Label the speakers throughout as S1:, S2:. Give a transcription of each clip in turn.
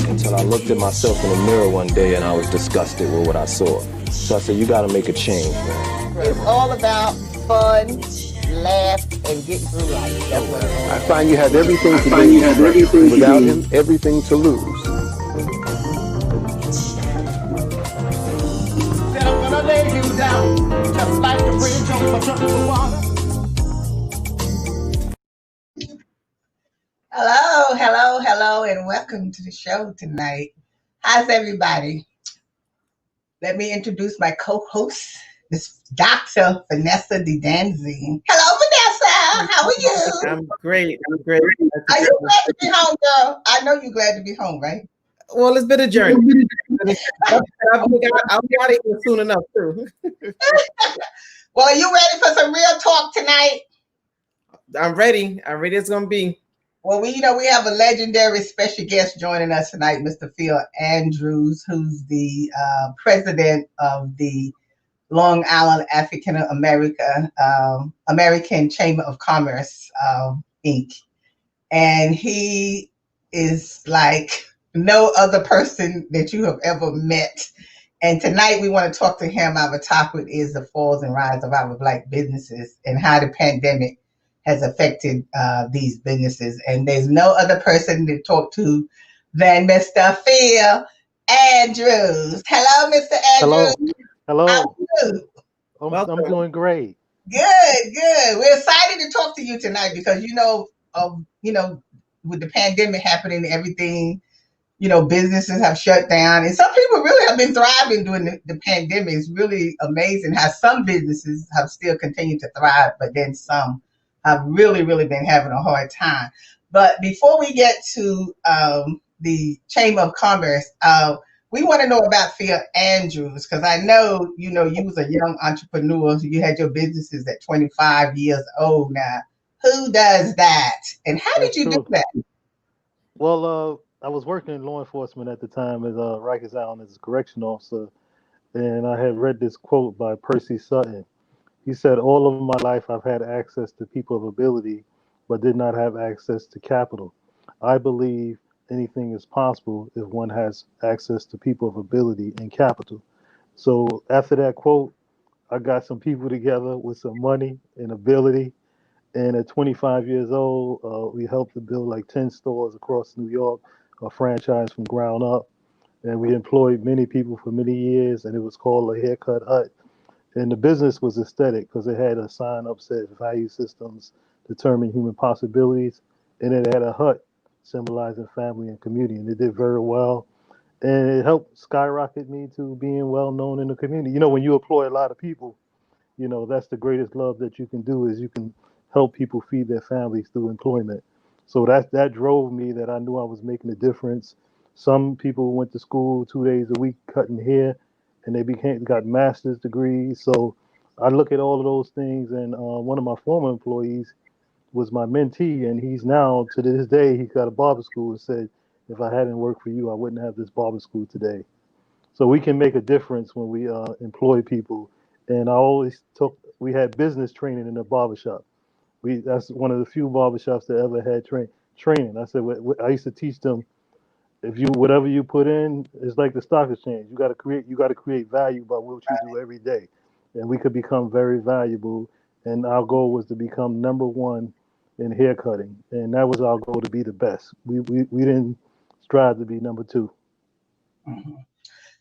S1: Until I looked at myself in the mirror one day and I was disgusted with what I saw. So I said, you got to make a change, man.
S2: It's all about fun, laugh, and get through life. That's what it is.
S1: I find you have everything to gain. Without him, everything to lose.
S3: Then I'm gonna lay you down, just like the bridge over troubled water.
S2: Hello, and welcome to the show tonight. How's everybody? Let me introduce my co-host, Miss Dr. Vanessa DeDanzi. Hello, Vanessa. How are you?
S4: I'm great.
S2: Are you glad to be home, girl? I know you're glad to be home, right?
S4: Well, it's been a journey. I'll be out of here soon enough, too.
S2: Well, are you ready for some real talk tonight?
S4: I'm ready. It's going to be.
S2: Well, we have a legendary special guest joining us tonight, Mr. Phil Andrews, who's the president of the Long Island African American Chamber of Commerce, Inc. And he is like no other person that you have ever met. And tonight we want to talk to him. Our topic is the falls and rise of our Black businesses and how the pandemic has affected these businesses. And there's no other person to talk to than Mr. Phil Andrews. Hello, Mr. Andrews.
S5: Hello.
S2: How are you?
S5: I'm doing great.
S2: Good. We're excited to talk to you tonight because with the pandemic happening, everything, businesses have shut down, and some people really have been thriving during the pandemic. It's really amazing how some businesses have still continued to thrive, but then some have really, really been having a hard time. But before we get to the Chamber of Commerce, we want to know about Phil Andrews, because I know, you was a young entrepreneur. So you had your businesses at 25 years old now. Who does that? And how did you do that?
S5: Well, I was working in law enforcement at the time as Rikers Island as a correction officer, and I had read this quote by Percy Sutton. He said, "All of my life I've had access to people of ability, but did not have access to capital. I believe anything is possible if one has access to people of ability and capital." So after that quote, I got some people together with some money and ability. And at 25 years old, we helped to build like 10 stores across New York, a franchise from ground up. And we employed many people for many years, and it was called a haircut hut. And the business was aesthetic because it had a sign up said value systems determine human possibilities. And it had a hut symbolizing family and community. And it did very well. And it helped skyrocket me to being well known in the community. When you employ a lot of people, that's the greatest love that you can do is you can help people feed their families through employment. So that drove me that I knew I was making a difference. Some people went to school 2 days a week cutting hair, and they got master's degrees. So I look at all of those things, and one of my former employees was my mentee, and he's now, to this day, he's got a barber school and said, if I hadn't worked for you, I wouldn't have this barber school today. So we can make a difference when we employ people. And I always we had business training in the barbershop. That's one of the few barbershops that ever had training. I said, I used to teach them, if you, whatever you put in is like the stock exchange. You got to create value by what you do every day. And we could become very valuable. And our goal was to become number one in hair cutting. And that was our goal, to be the best. We didn't strive to be number two.
S2: Mhm.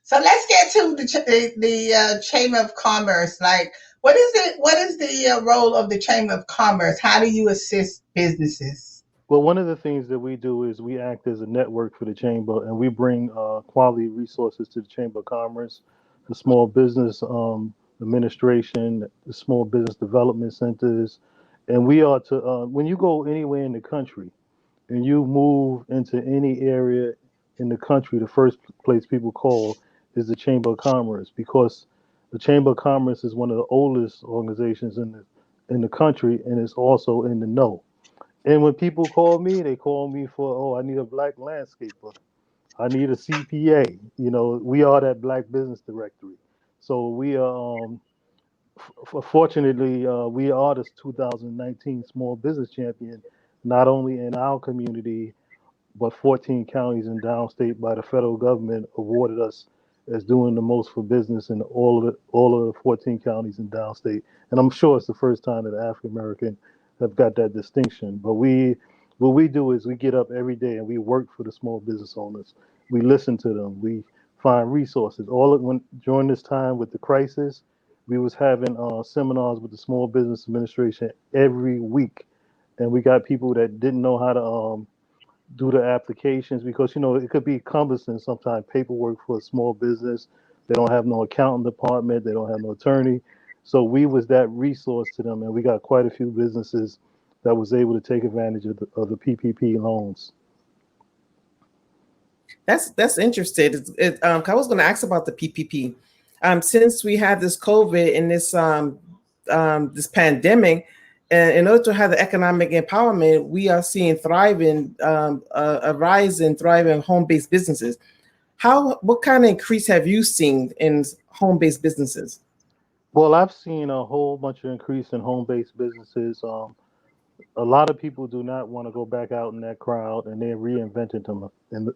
S2: So let's get to the Chamber of Commerce. Like, what is it? What is the role of the Chamber of Commerce? How do you assist businesses?
S5: Well, one of the things that we do is we act as a network for the chamber, and we bring quality resources to the Chamber of Commerce, the small business administration, the small business development centers, and we are to when you go anywhere in the country and you move into any area in the country, the first place people call is the Chamber of Commerce, because the Chamber of Commerce is one of the oldest organizations in the country, and it's also in the know. And when people call me, they call me for, oh, I need a black landscaper. I need a CPA. You know, we are that black business directory. So we are, fortunately, we are the 2019 Small Business Champion, not only in our community, but 14 counties in downstate by the federal government awarded us as doing the most for business in all of the 14 counties in downstate. And I'm sure it's the first time that African American have got that distinction. But what we do is we get up every day and we work for the small business owners. We listen to them. We find resources. During this time with the crisis, we was having seminars with the Small Business Administration every week, and we got people that didn't know how to do the applications, because it could be cumbersome sometimes, paperwork for a small business. They don't have no accounting department, they don't have no attorney. So we was that resource to them, and we got quite a few businesses that was able to take advantage of the PPP loans.
S4: That's interesting. I was going to ask about the PPP. Since we had this COVID and this pandemic, and in order to have the economic empowerment, we are seeing a rise in thriving home-based businesses. What kind of increase have you seen in home-based businesses?
S5: Well, I've seen a whole bunch of increase in home-based businesses. A lot of people do not want to go back out in that crowd, and they're reinventing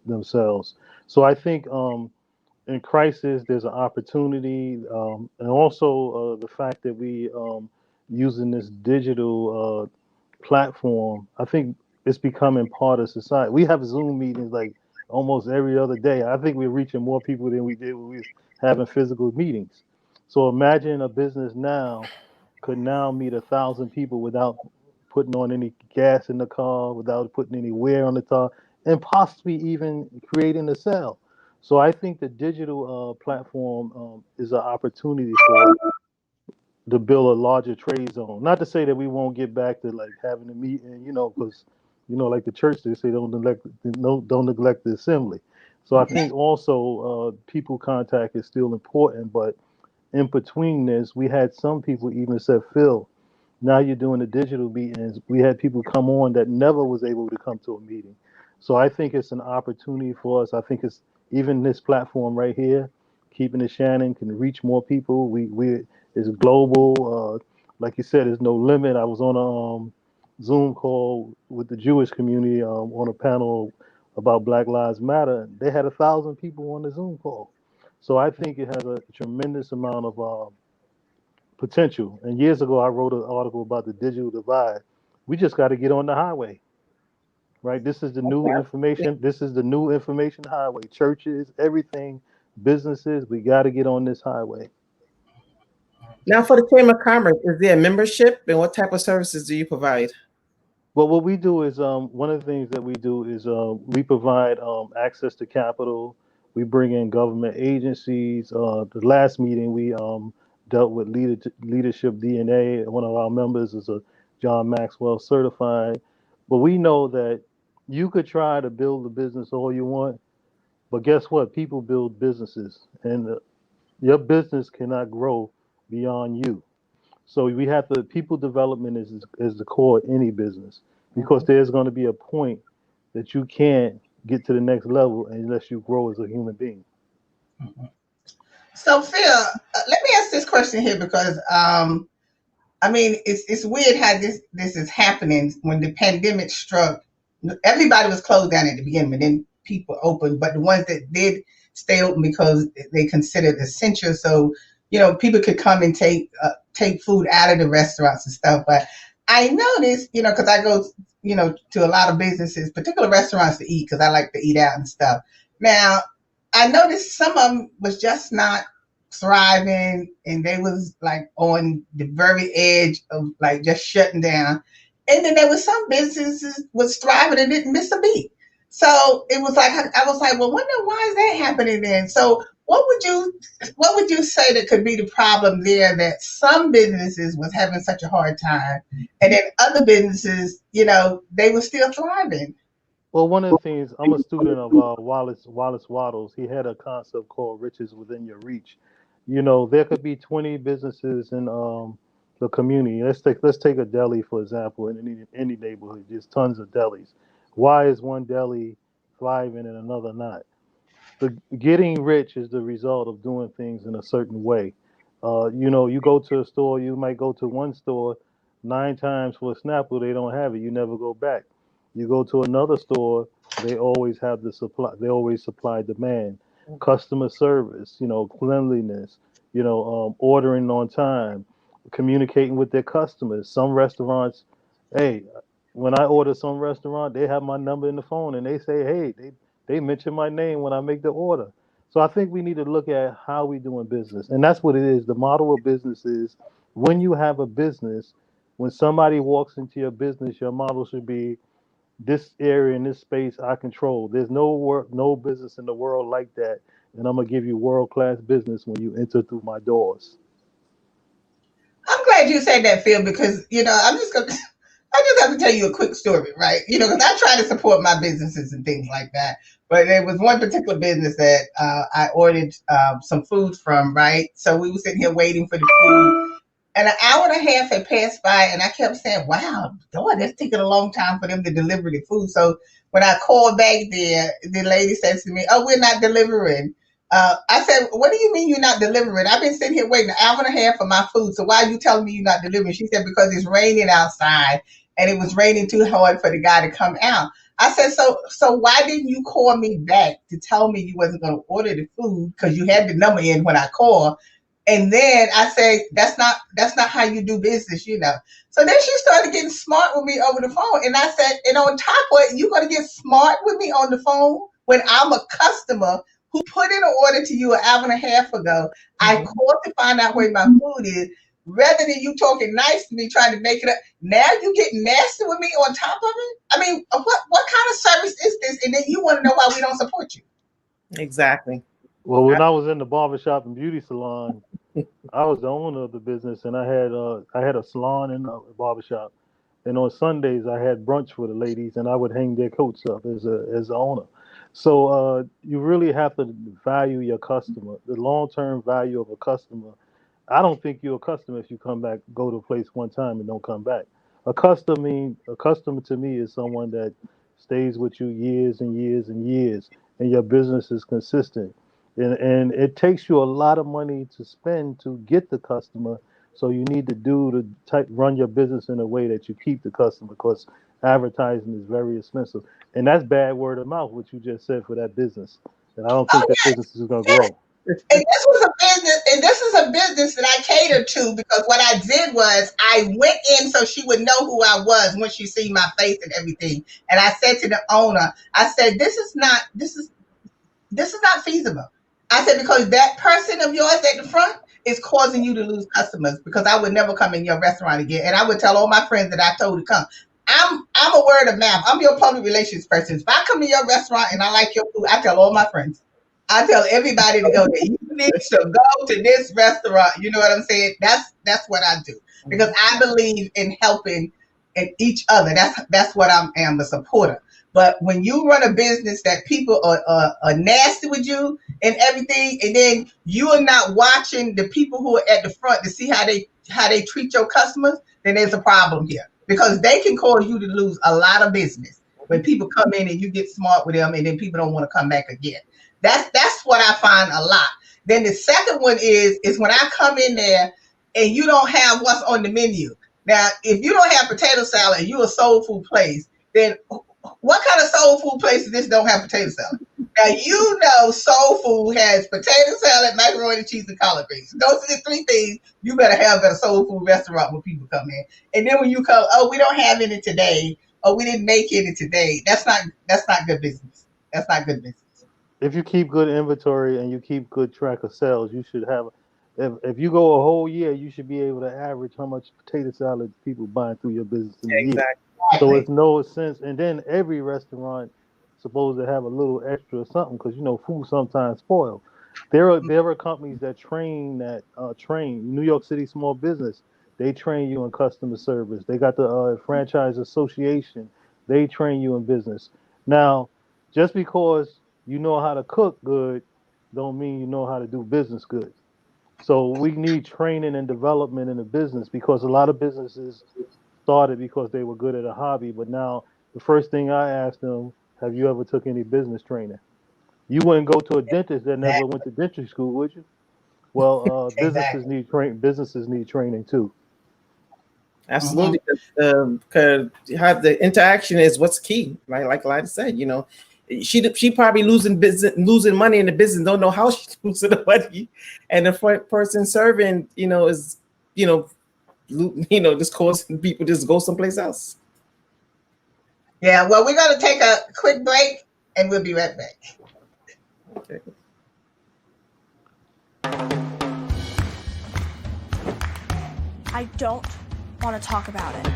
S5: themselves. So I think in crisis, there's an opportunity, and also the fact that we using this digital platform, I think it's becoming part of society. We have Zoom meetings like almost every other day. I think we're reaching more people than we did when we was having physical meetings. So imagine a business now could now meet 1,000 people without putting on any gas in the car, without putting any wear on the car, and possibly even creating a sale. So I think the digital platform is an opportunity to build a larger trade zone. Not to say that we won't get back to like having a meeting, because like the church, they say don't neglect the assembly. So I think also people contact is still important, but in between this, we had some people even said, Phil, now you're doing the digital meetings. We had people come on that never was able to come to a meeting. So I think it's an opportunity for us. I think it's even this platform right here, Keeping It Shannon, can reach more people. It's global. Like you said, there's no limit. I was on a Zoom call with the Jewish community on a panel about Black Lives Matter. They had 1,000 people on the Zoom call. So I think it has a tremendous amount of potential. And years ago, I wrote an article about the digital divide. We just got to get on the highway, right? This is the new information. This is the new information highway. Churches, everything, businesses, we got to get on this highway.
S4: Now, for the Chamber of Commerce, is there a membership, and what type of services do you provide?
S5: Well, what we do is one of the things that we do is we provide access to capital. We bring in government agencies. The last meeting we dealt with leadership DNA. One of our members is a John Maxwell certified. But we know that you could try to build a business all you want, but guess what? People build businesses, and your business cannot grow beyond you. So we have to, people development is the core of any business, because there's going to be a point that you can't get to the next level unless you grow as a human being.
S2: So Phil, let me ask this question here because I mean it's weird how this is happening. When the pandemic struck, everybody was closed down at the beginning, but then people opened. But the ones that did stay open because they considered essential, so people could come and take food out of the restaurants and stuff. But I noticed, because I go, to a lot of businesses, particular restaurants to eat, because I like to eat out and stuff. Now, I noticed some of them was just not thriving, and they was like on the very edge of like just shutting down. And then there was some businesses was thriving and didn't miss a beat. So it was like I was like, well, wonder why is that happening then? So what would you say that could be the problem there, that some businesses was having such a hard time and then other businesses, they were still thriving?
S5: Well, one of the things, I'm a student of Wallace Wattles. He had a concept called riches within your reach. There could be 20 businesses in the community. Let's take a deli for example. In any neighborhood, there's tons of delis. Why is one deli thriving and another not? The getting rich is the result of doing things in a certain way. You go to a store, you might go to one store 9 times for a Snapple, they don't have it, you never go back. You go to another store, they always have the supply, they always supply demand. Customer service, cleanliness, ordering on time, communicating with their customers. Some restaurants, hey, when I order some restaurant, they have my number in the phone and they say, hey, they mention my name when I make the order. So I think we need to look at how we doing business. And that's what it is. The model of business is when you have a business, when somebody walks into your business, your model should be this area in this space I control. There's no business in the world like that. And I'm gonna give you world-class business when you enter through my doors.
S2: I'm glad you said that, Phil, because I just have to tell you a quick story, right? Because I try to support my businesses and things like that. But there was one particular business that I ordered some food from, right? So we were sitting here waiting for the food, and an hour and a half had passed by, and I kept saying, "Wow, boy, that's taking a long time for them to deliver the food." So when I called back there, the lady says to me, "Oh, we're not delivering." I said, "What do you mean you're not delivering? I've been sitting here waiting an hour and a half for my food. So why are you telling me you're not delivering?" She said, "Because it's raining outside and it was raining too hard for the guy to come out." I said, so why didn't you call me back to tell me you wasn't going to order the food, because you had the number in when I called? And then I said, that's not how you do business. So then she started getting smart with me over the phone. And I said, and on top of it, you're going to get smart with me on the phone when I'm a customer who put in an order to you an hour and a half ago. I called to find out where my food is. Rather than you talking nice to me, trying to make it up, now you getting nasty with me on top of it. I mean, what kind of service is this? And then you want to know why we don't support you?
S4: Exactly.
S5: Well, when I was in the barbershop and beauty salon, I was the owner of the business, and I had a salon and a barbershop. And on Sundays, I had brunch for the ladies, and I would hang their coats up as the owner. So you really have to value your customer, the long-term value of a customer. I don't think you're a customer if you go to a place one time and don't come back. A customer to me is someone that stays with you years and years and years, and your business is consistent. And it takes you a lot of money to spend to get the customer. So you need to run your business in a way that you keep the customer, because advertising is very expensive. And that's bad word of mouth, what you just said for that business. And I don't think that business is going to grow.
S2: And this is a business that I catered to, because what I did was I went in so she would know who I was when she see my face and everything. And I said to the owner, I said, this is not feasible. I said, because that person of yours at the front is causing you to lose customers, because I would never come in your restaurant again. And I would tell all my friends that I told to come. I'm a word of mouth. I'm your public relations person. If I come to your restaurant and I like your food, I tell all my friends. I tell everybody to go there. You need to go to this restaurant. You know what I'm saying? That's what I do, because I believe in helping each other. That's what I am, a supporter. But when you run a business that people are nasty with you and everything, and then you are not watching the people who are at the front to see how they treat your customers, then there's a problem here, because they can cause you to lose a lot of business when people come in and you get smart with them, and then people don't want to come back again. That's what I find a lot. Then the second one is when I come in there and you don't have what's on the menu. Now, if you don't have potato salad and you're a soul food place, then what kind of soul food places this don't have potato salad? Now, you know soul food has potato salad, macaroni and cheese, and collard greens. Those are the three things you better have at a soul food restaurant when people come in. And then when you come, oh, we don't have any today, or we didn't make any today. That's not good business. That's not good business.
S5: If you keep good inventory and you keep good track of sales, you should have. If you go a whole year, you should be able to average how much potato salad people buying through your business in a year.
S4: Exactly.
S5: So it's no sense. And then every restaurant supposed to have a little extra or something because food sometimes spoil. There are companies that train New York City Small Business. They train you in customer service. They got the franchise association. They train you in business. Now, just because you know how to cook good, don't mean you know how to do business good. So we need training and development in the business because a lot of businesses started because they were good at a hobby. But now the first thing I asked them, have you ever took any business training? You wouldn't go to a dentist that never went to dentistry school, would you? Well, businesses need training too.
S4: Absolutely. Because how the interaction is what's key, right? Like Lyda said, she probably losing money in the business, don't know how she's losing the money, and the person serving, is just causing people just go someplace else.
S2: Yeah, well, we're gonna take a quick break and we'll be right back.
S4: Okay.
S6: I don't want to talk about it.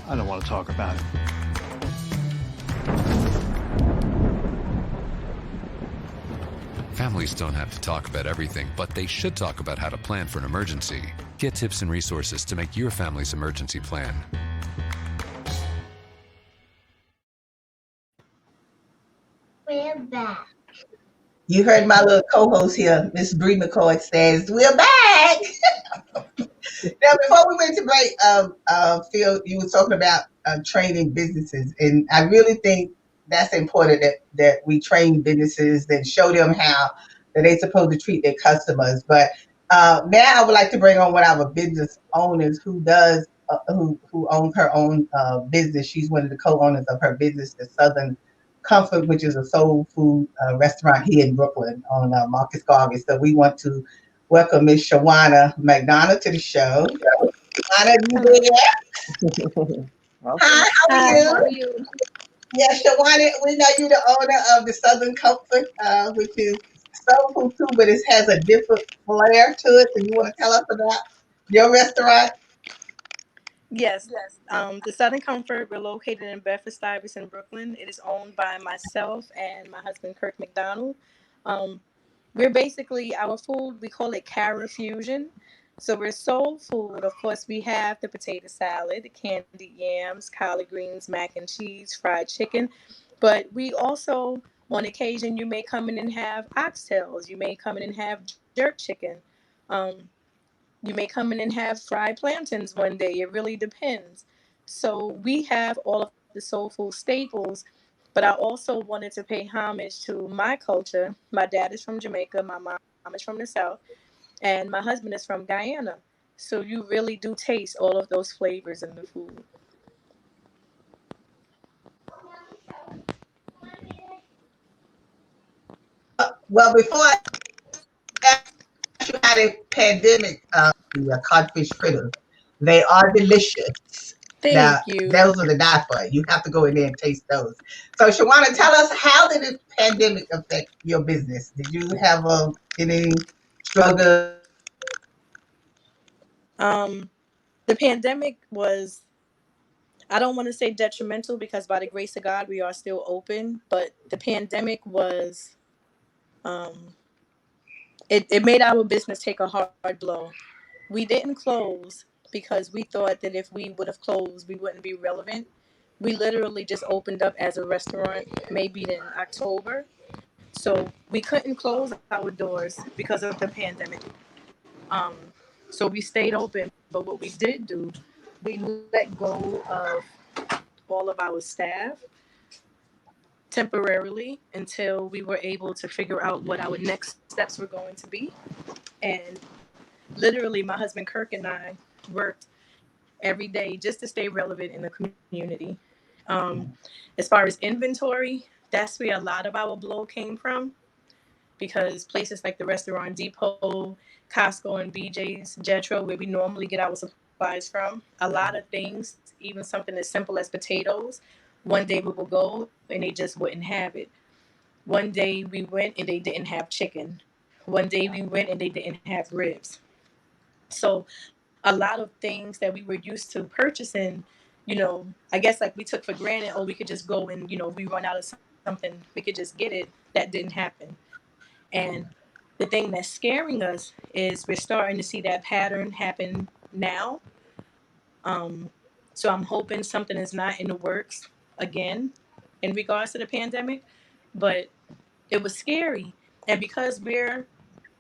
S3: I don't want to talk about it.
S7: Families don't have to talk about everything, but they should talk about how to plan for an emergency. Get tips and resources to make your family's emergency plan.
S2: We're back. You heard my little co-host here, Miss Bree McCoy, says, we're back. Now, before we went to break, Phil, you were talking about training businesses, and I really think that's important that we train businesses and show them how that they're supposed to treat their customers. But now I would like to bring on one of our business owners who owns her own business. She's one of the co-owners of her business, the Southern Comfort, which is a soul food restaurant here in Brooklyn on Marcus Garvey. So we want to welcome Miss Shawana McDonald to the show. Shawana, you there? Hi, how are you? Yeah, Shawana, we know you're the owner of the Southern Comfort, which is soul food too, but it has a different flair to it. So you want to tell us about your restaurant?
S8: Yes. The Southern Comfort, we're located in Bedford-Stuyvesant, Brooklyn. It is owned by myself and my husband, Kirk McDonald. We're basically, our food, we call it Cara Fusion. So we're soul food. Of course, we have the potato salad, the candied yams, collard greens, mac and cheese, fried chicken. But we also, on occasion, you may come in and have oxtails. You may come in and have jerk chicken. You may come in and have fried plantains one day. It really depends. So we have all of the soul food staples, but I also wanted to pay homage to my culture. My dad is from Jamaica. My mom is from the South. And my husband is from Guyana. So you really do taste all of those flavors in the food.
S2: Well, before I ask you how the pandemic, the codfish fritters, they are delicious.
S8: Thank you.
S2: Those are the die for. You have to go in there and taste those. So, Shawana, tell us, how did the pandemic affect your business? Did you have any struggle?
S8: The pandemic was, I don't want to say detrimental because by the grace of God, we are still open. But the pandemic was, it made our business take a hard blow. We didn't close because we thought that if we would have closed, we wouldn't be relevant. We literally just opened up as a restaurant maybe in October. So we couldn't close our doors because of the pandemic. So we stayed open. But what we did do, we let go of all of our staff temporarily until we were able to figure out what our next steps were going to be. And literally, my husband Kirk and I worked every day just to stay relevant in the community. Um, as far as inventory, that's where a lot of our blow came from because places like the Restaurant Depot, Costco, and BJ's, Jetro, where we normally get our supplies from, a lot of things, even something as simple as potatoes, one day we will go and they just wouldn't have it. One day we went and they didn't have chicken. One day we went and they didn't have ribs. So a lot of things that we were used to purchasing, I guess like we took for granted, oh, we could just go and, we run out of something, we could just get it. That didn't happen. And the thing that's scaring us is we're starting to see that pattern happen now. So I'm hoping something is not in the works again in regards to the pandemic, but it was scary. And because we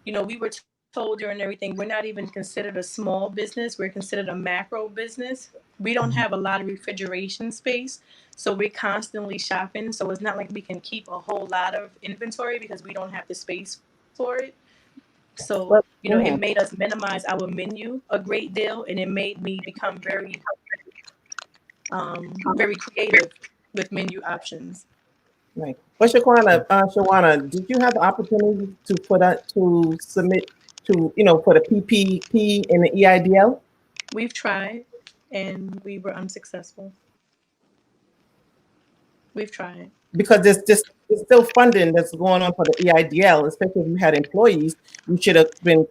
S8: were told during everything, we're not even considered a small business. We're considered a macro business. We don't have a lot of refrigeration space. So we're constantly shopping. So it's not like we can keep a whole lot of inventory because we don't have the space for it. So, it made us minimize our menu a great deal. And it made me become very, very creative with menu options.
S4: Right. Well, Shawana, did you have the opportunity to submit to, for the PPP and the EIDL?
S8: We've tried and we were unsuccessful. We've tried.
S4: Because there's still funding that's going on for the EIDL, especially if you had employees, you should have been,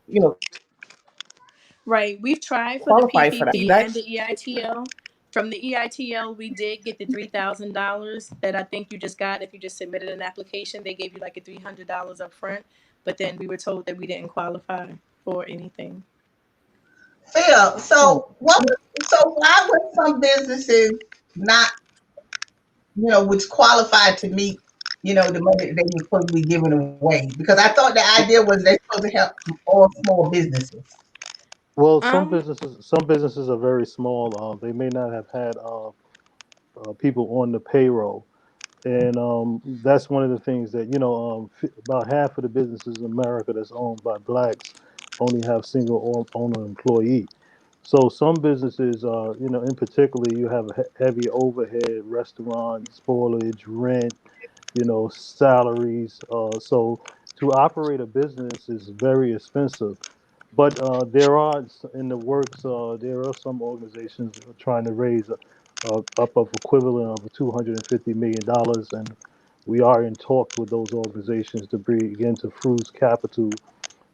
S8: Right. We've tried for the
S4: qualified for that.
S8: PPP and the EITL. From the EITL, we did get the $3,000 that I think you just got if you just submitted an application. They gave you like a $300 up front, but then we were told that we didn't qualify for anything.
S2: Phil, so why would some businesses not, which qualified to meet, the money that they were supposed to be giving away? Because I thought the idea was they're supposed to help all small businesses.
S5: Well, some businesses are very small. They may not have had people on the payroll, and that's one of the things that about half of the businesses in America that's owned by blacks only have single owner employee. So some businesses, in particular, you have heavy overhead, restaurants, spoilage, rent, salaries. So to operate a business is very expensive. But there are in the works. There are some organizations trying to raise up of equivalent of $250 million, and we are in talks with those organizations to begin to fuse capital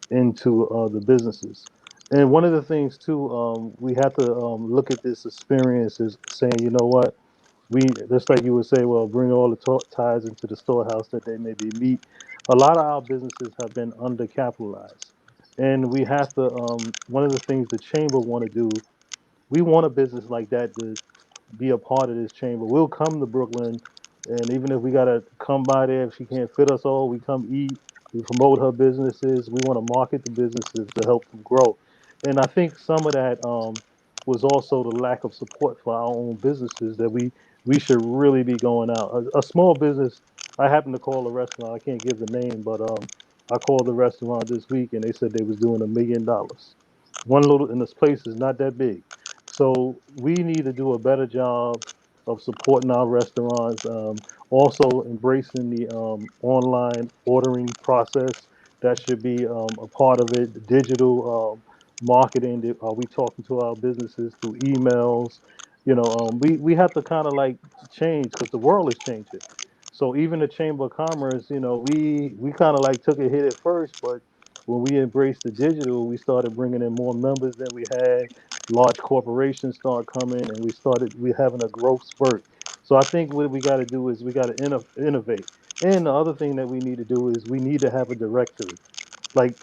S5: into the businesses. And one of the things too, we have to look at this experience as saying, you know what, we just like you would say, well, bring all the ties into the storehouse that they may be meet. A lot of our businesses have been undercapitalized, and we have to. One of the things the chamber want to do, we want a business like that to be a part of this chamber. We'll come to Brooklyn, and even if we gotta come by there, if she can't fit us all, we come eat. We promote her businesses. We want to market the businesses to help them grow. And I think some of that was also the lack of support for our own businesses that we should really be going out. A small business, I happen to call a restaurant. I can't give the name, but I called the restaurant this week, and they said they was doing $1 million. One little, and this place is not that big. So we need to do a better job of supporting our restaurants. Also embracing the online ordering process. That should be a part of it. Digital marketing. Are we talking to our businesses through emails? We have to kind of like change because the world is changing. So even the Chamber of Commerce, we kind of like took a hit at first, but when we embraced the digital, we started bringing in more members than we had. Large corporations start coming, and we having a growth spurt. So I think what we got to do is we got to innovate. And the other thing that we need to do is we need to have a directory. Like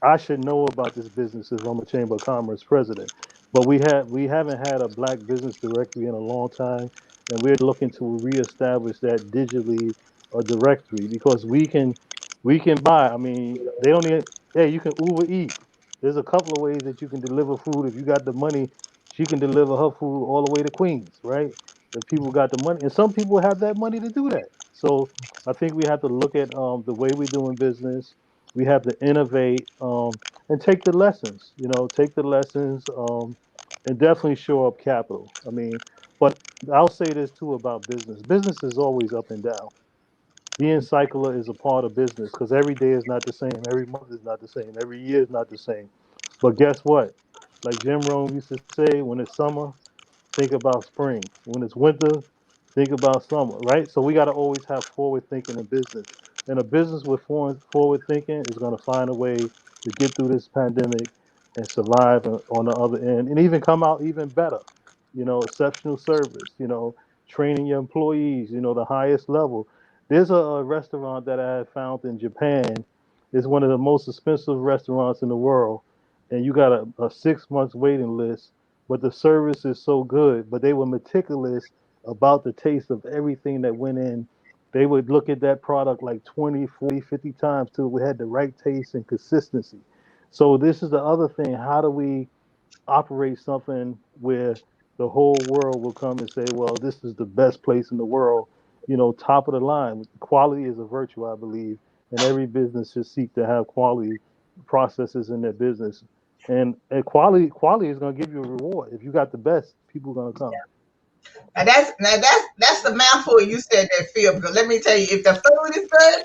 S5: I should know about this business if I'm a Chamber of Commerce president, but we haven't had a black business directory in a long time, and we're looking to reestablish that digitally a directory because we can buy. I mean, they don't even. Hey, you can Uber Eat. There's a couple of ways that you can deliver food if you got the money. She can deliver her food all the way to Queens, right? if people got the money, and some people have that money to do that. So I think we have to look at the way we're doing business. We have to innovate and take the lessons. Take the lessons and definitely show up capital. I mean, but I'll say this too about business. Business is always up and down. Being cycler is a part of business because every day is not the same, every month is not the same, every year is not the same. But guess what? Like Jim Rome used to say, when it's summer, think about spring. When it's winter, think about summer, right? So we got to always have forward thinking in business. And a business with forward thinking is going to find a way to get through this pandemic and survive on the other end and even come out even better. Exceptional service, training your employees, the highest level. There's a restaurant that I had found in Japan. It's one of the most expensive restaurants in the world. And you got a 6 months waiting list, but the service is so good. But they were meticulous about the taste of everything that went in. They would look at that product like 20, 40, 50 times till we had the right taste and consistency. So this is the other thing. How do we operate something where the whole world will come and say, well, this is the best place in the world, top of the line. Quality is a virtue, I believe, and every business should seek to have quality processes in their business. And quality is going to give you a reward. If you got the best, people are going to come.
S2: And that's the mouthful you said that, Phil. Because let me tell you, if the food is good,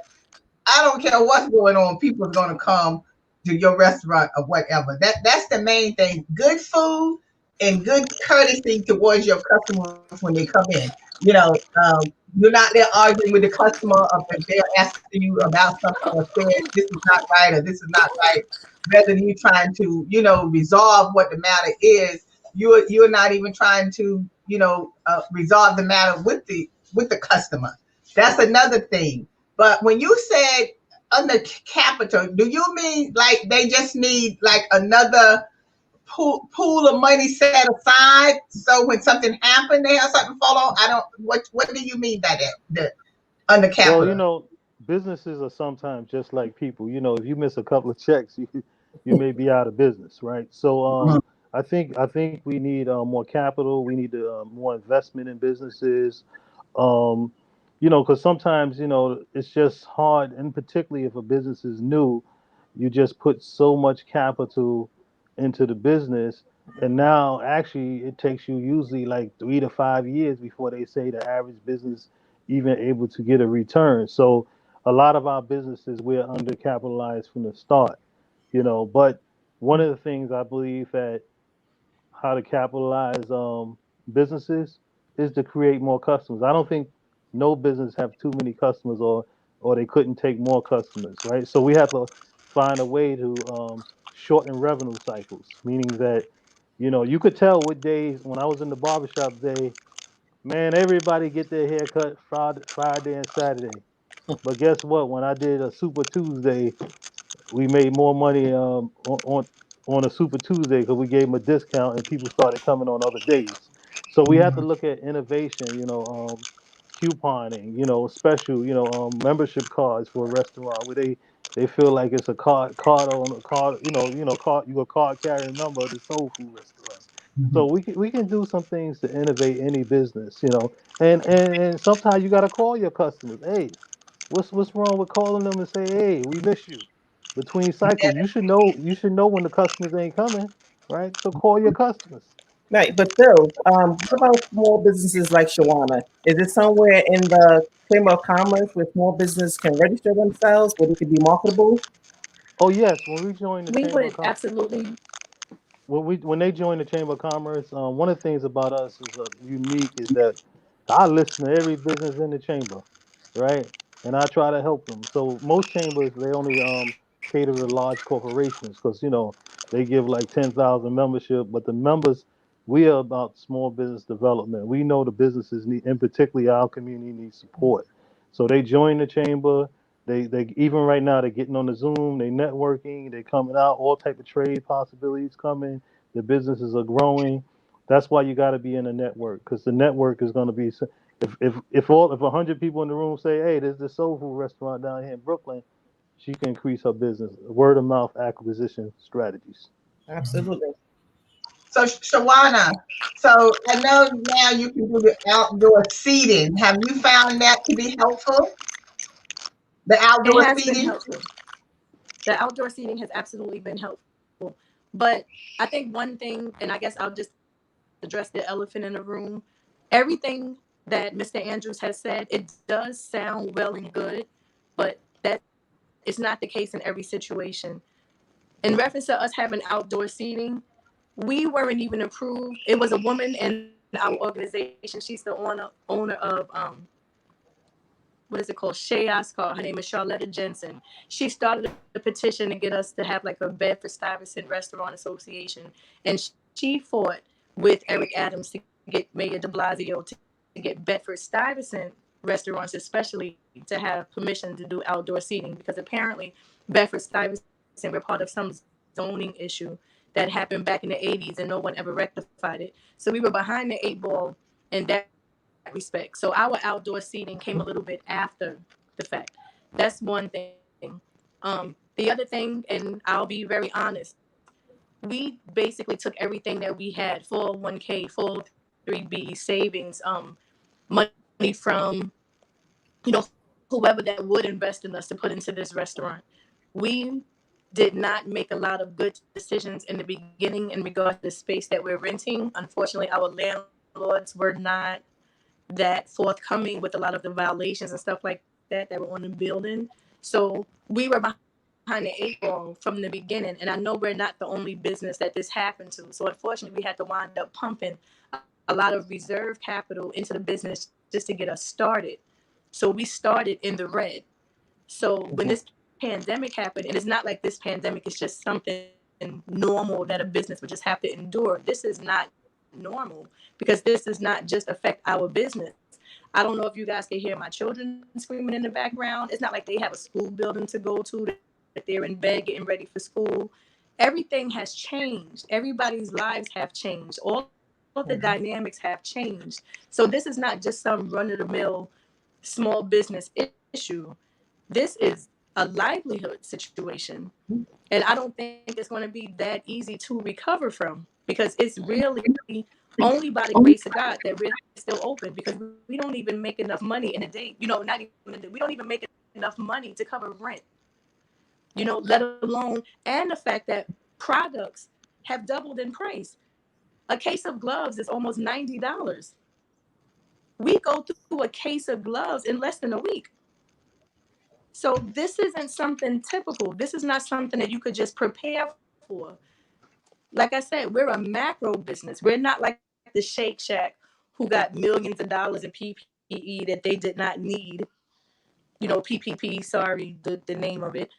S2: I don't care what's going on, people are going to come to your restaurant or whatever. That's the main thing. Good food and good courtesy towards your customers when they come in. You're not there arguing with the customer or if they're asking you about something or saying this is not right or this is not right. Rather than you trying to, resolve what the matter is, you're not even trying to, resolve the matter with the customer. That's another thing. But when you said under capital, do you mean like they just need like another pool of money set aside so when something happened, they have something fall on? I don't. What do you mean by that? The under capital.
S5: Well, businesses are sometimes just like people. If you miss a couple of checks, you may be out of business, right? So I think we need more capital. We need more investment in businesses. Um, because sometimes it's just hard, and particularly if a business is new, you just put so much capital into the business, and now actually it takes you usually like 3 to 5 years before they say the average business even able to get a return. So a lot of our businesses we're undercapitalized from the start, But one of the things I believe that how to capitalize businesses is to create more customers. I don't think no business have too many customers or they couldn't take more customers, right? So we have to find a way to shorten revenue cycles, meaning that you could tell what days when I was in the barbershop day, man, everybody get their hair cut Friday and Saturday. But guess what? When I did a Super Tuesday, we made more money on a Super Tuesday because we gave them a discount and people started coming on other days. So we have to look at innovation, couponing, special, membership cards for a restaurant where they feel like it's a card on a card, card you a card carrying member of the soul food restaurant. So we can do some things to innovate any business, and sometimes you got to call your customers. Hey, what's wrong with calling them and say, hey, we miss you between cycles. You should know when the customers ain't coming, right? So call your customers.
S4: Right, but Phil, what about small businesses like Shawana? Is it somewhere in the Chamber of Commerce where small business can register themselves, where they can be marketable?
S5: Oh yes, when we joined the
S8: We
S5: chamber of
S8: would
S5: commerce,
S8: absolutely.
S5: when they joined the chamber of commerce, one of the things about us is unique is that I listen to every business in the chamber, right? And I try to help them. So most chambers they only cater to large corporations because they give like 10,000 membership, but the members we are about small business development. We know the businesses need, and particularly our community needs support. So they join the chamber. They even right now they're getting on the Zoom. They networking. They coming out. All type of trade possibilities coming. The businesses are growing. That's why you got to be in a network because the network is going to be. If 100 people in the room say, "Hey, there's this soul food restaurant down here in Brooklyn," she can increase her business. Word of mouth acquisition strategies.
S4: Absolutely.
S2: So Shawana, so I know now you can do the outdoor seating. Have you found that to be helpful? The
S8: It
S2: outdoor
S8: has been
S2: seating?
S8: helpful. The outdoor seating has absolutely been helpful. But I think one thing, and I guess I'll just address the elephant in the room. Everything that Mr. Andrews has said, it does sound well and good, but that is not the case in every situation. In reference to us having outdoor seating, we weren't even approved. It was a woman in our organization. She's the owner of what is it called? Shea Oscar. Her name is Charlotta Jensen. She started a petition to get us to have like a Bedford-Stuyvesant Restaurant Association, and she fought with Eric Adams to get Mayor De Blasio to get Bedford-Stuyvesant restaurants, especially, to have permission to do outdoor seating, because apparently Bedford-Stuyvesant were part of some zoning issue that happened back in the 80s and no one ever rectified it. So we were behind the 8 ball in that respect. So our outdoor seating came a little bit after the fact. That's one thing. The other thing, and I'll be very honest, we basically took everything that we had, 401k, 403b savings, money from, you know, whoever that would invest in us to put into this restaurant. We did not make a lot of good decisions in the beginning in regards to the space that we're renting. Unfortunately, our landlords were not that forthcoming with a lot of the violations and stuff like that were on the building. So we were behind the 8 ball from the beginning. And I know we're not the only business that this happened to. So unfortunately, we had to wind up pumping a lot of reserve capital into the business just to get us started. So we started in the red. So when this pandemic happened, and it's not like this pandemic is just something normal that a business would just have to endure. This is not normal, because this does not just affect our business. I don't know if you guys can hear my children screaming in the background. It's not like they have a school building to go to, that they're in bed getting ready for school. Everything has changed. Everybody's lives have changed. All of the dynamics have changed. So this is not just some run-of-the-mill small business issue. This is a livelihood situation. And I don't think it's going to be that easy to recover from, because it's really only by the grace of God that we're still open, because we don't even make enough money in a day. You know, not even, we don't even make enough money to cover rent, you know, let alone, and the fact that products have doubled in price. A case of gloves is almost $90. We go through a case of gloves in less than a week. So this isn't something typical. This is not something that you could just prepare for. Like I said, we're a macro business. We're not like the Shake Shack who got millions of dollars in PPE that they did not need. You know, PPP, sorry, the name of it.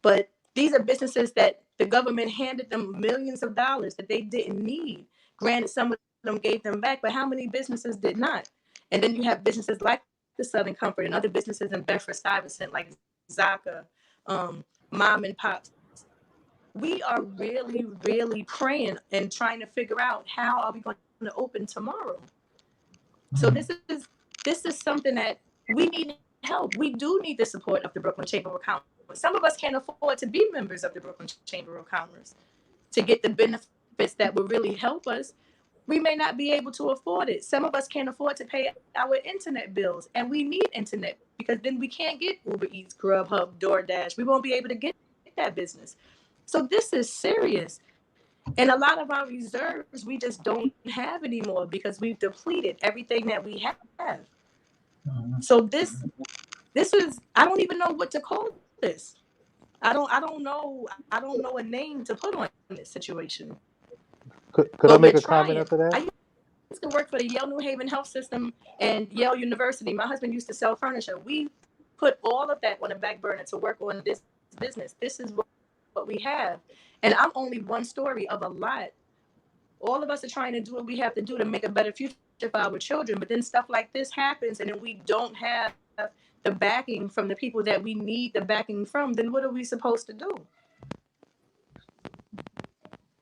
S8: But these are businesses that the government handed them millions of dollars that they didn't need. Granted, some of them gave them back, but how many businesses did not? And then you have businesses like the Southern Comfort and other businesses in Bedford-Stuyvesant like Zaka, Mom and Pops. We are really, really praying and trying to figure out how are we going to open tomorrow. So this is something that we need help. We do need the support of the Brooklyn Chamber of Commerce. Some of us can't afford to be members of the Brooklyn Chamber of Commerce to get the benefits that will really help us. We may not be able to afford it. Some of us can't afford to pay our internet bills, and we need internet, because then we can't get Uber Eats, Grubhub, DoorDash. We won't be able to get that business. So this is serious. And a lot of our reserves we just don't have anymore, because we've depleted everything that we have. So this is, I don't even know what to call this. I don't know a name to put on this situation.
S5: Could I make a comment after that?
S8: I used to work for the Yale New Haven Health System and Yale University. My husband used to sell furniture. We put all of that on the back burner to work on this business. This is what we have. And I'm only one story of a lot. All of us are trying to do what we have to do to make a better future for our children. But then stuff like this happens, and then we don't have the backing from the people that we need the backing from. Then what are we supposed to do?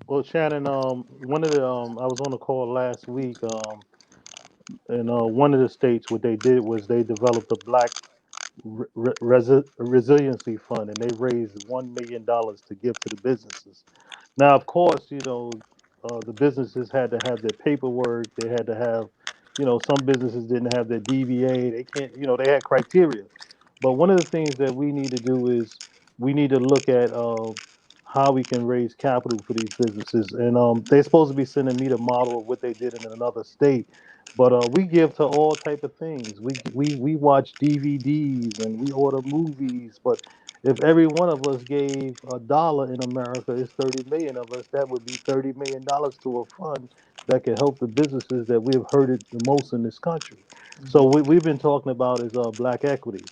S5: Well, Shannon, one of the I was on a call last week, and one of the states, what they did was they developed a Black Resiliency Fund, and they raised $1 million to give to the businesses. Now, of course, you know, the businesses had to have their paperwork. They had to have, some businesses didn't have their DBA. They can't, they had criteria. But one of the things that we need to do is we need to look at how we can raise capital for these businesses. And they're supposed to be sending me the model of what they did in another state. But we give to all type of things. We watch DVDs and we order movies. But if every one of us gave $1 in America, it's 30 million of us. That would be $30 million to a fund that can help the businesses that we've hurted the most in this country. So what we've been talking about is black equity.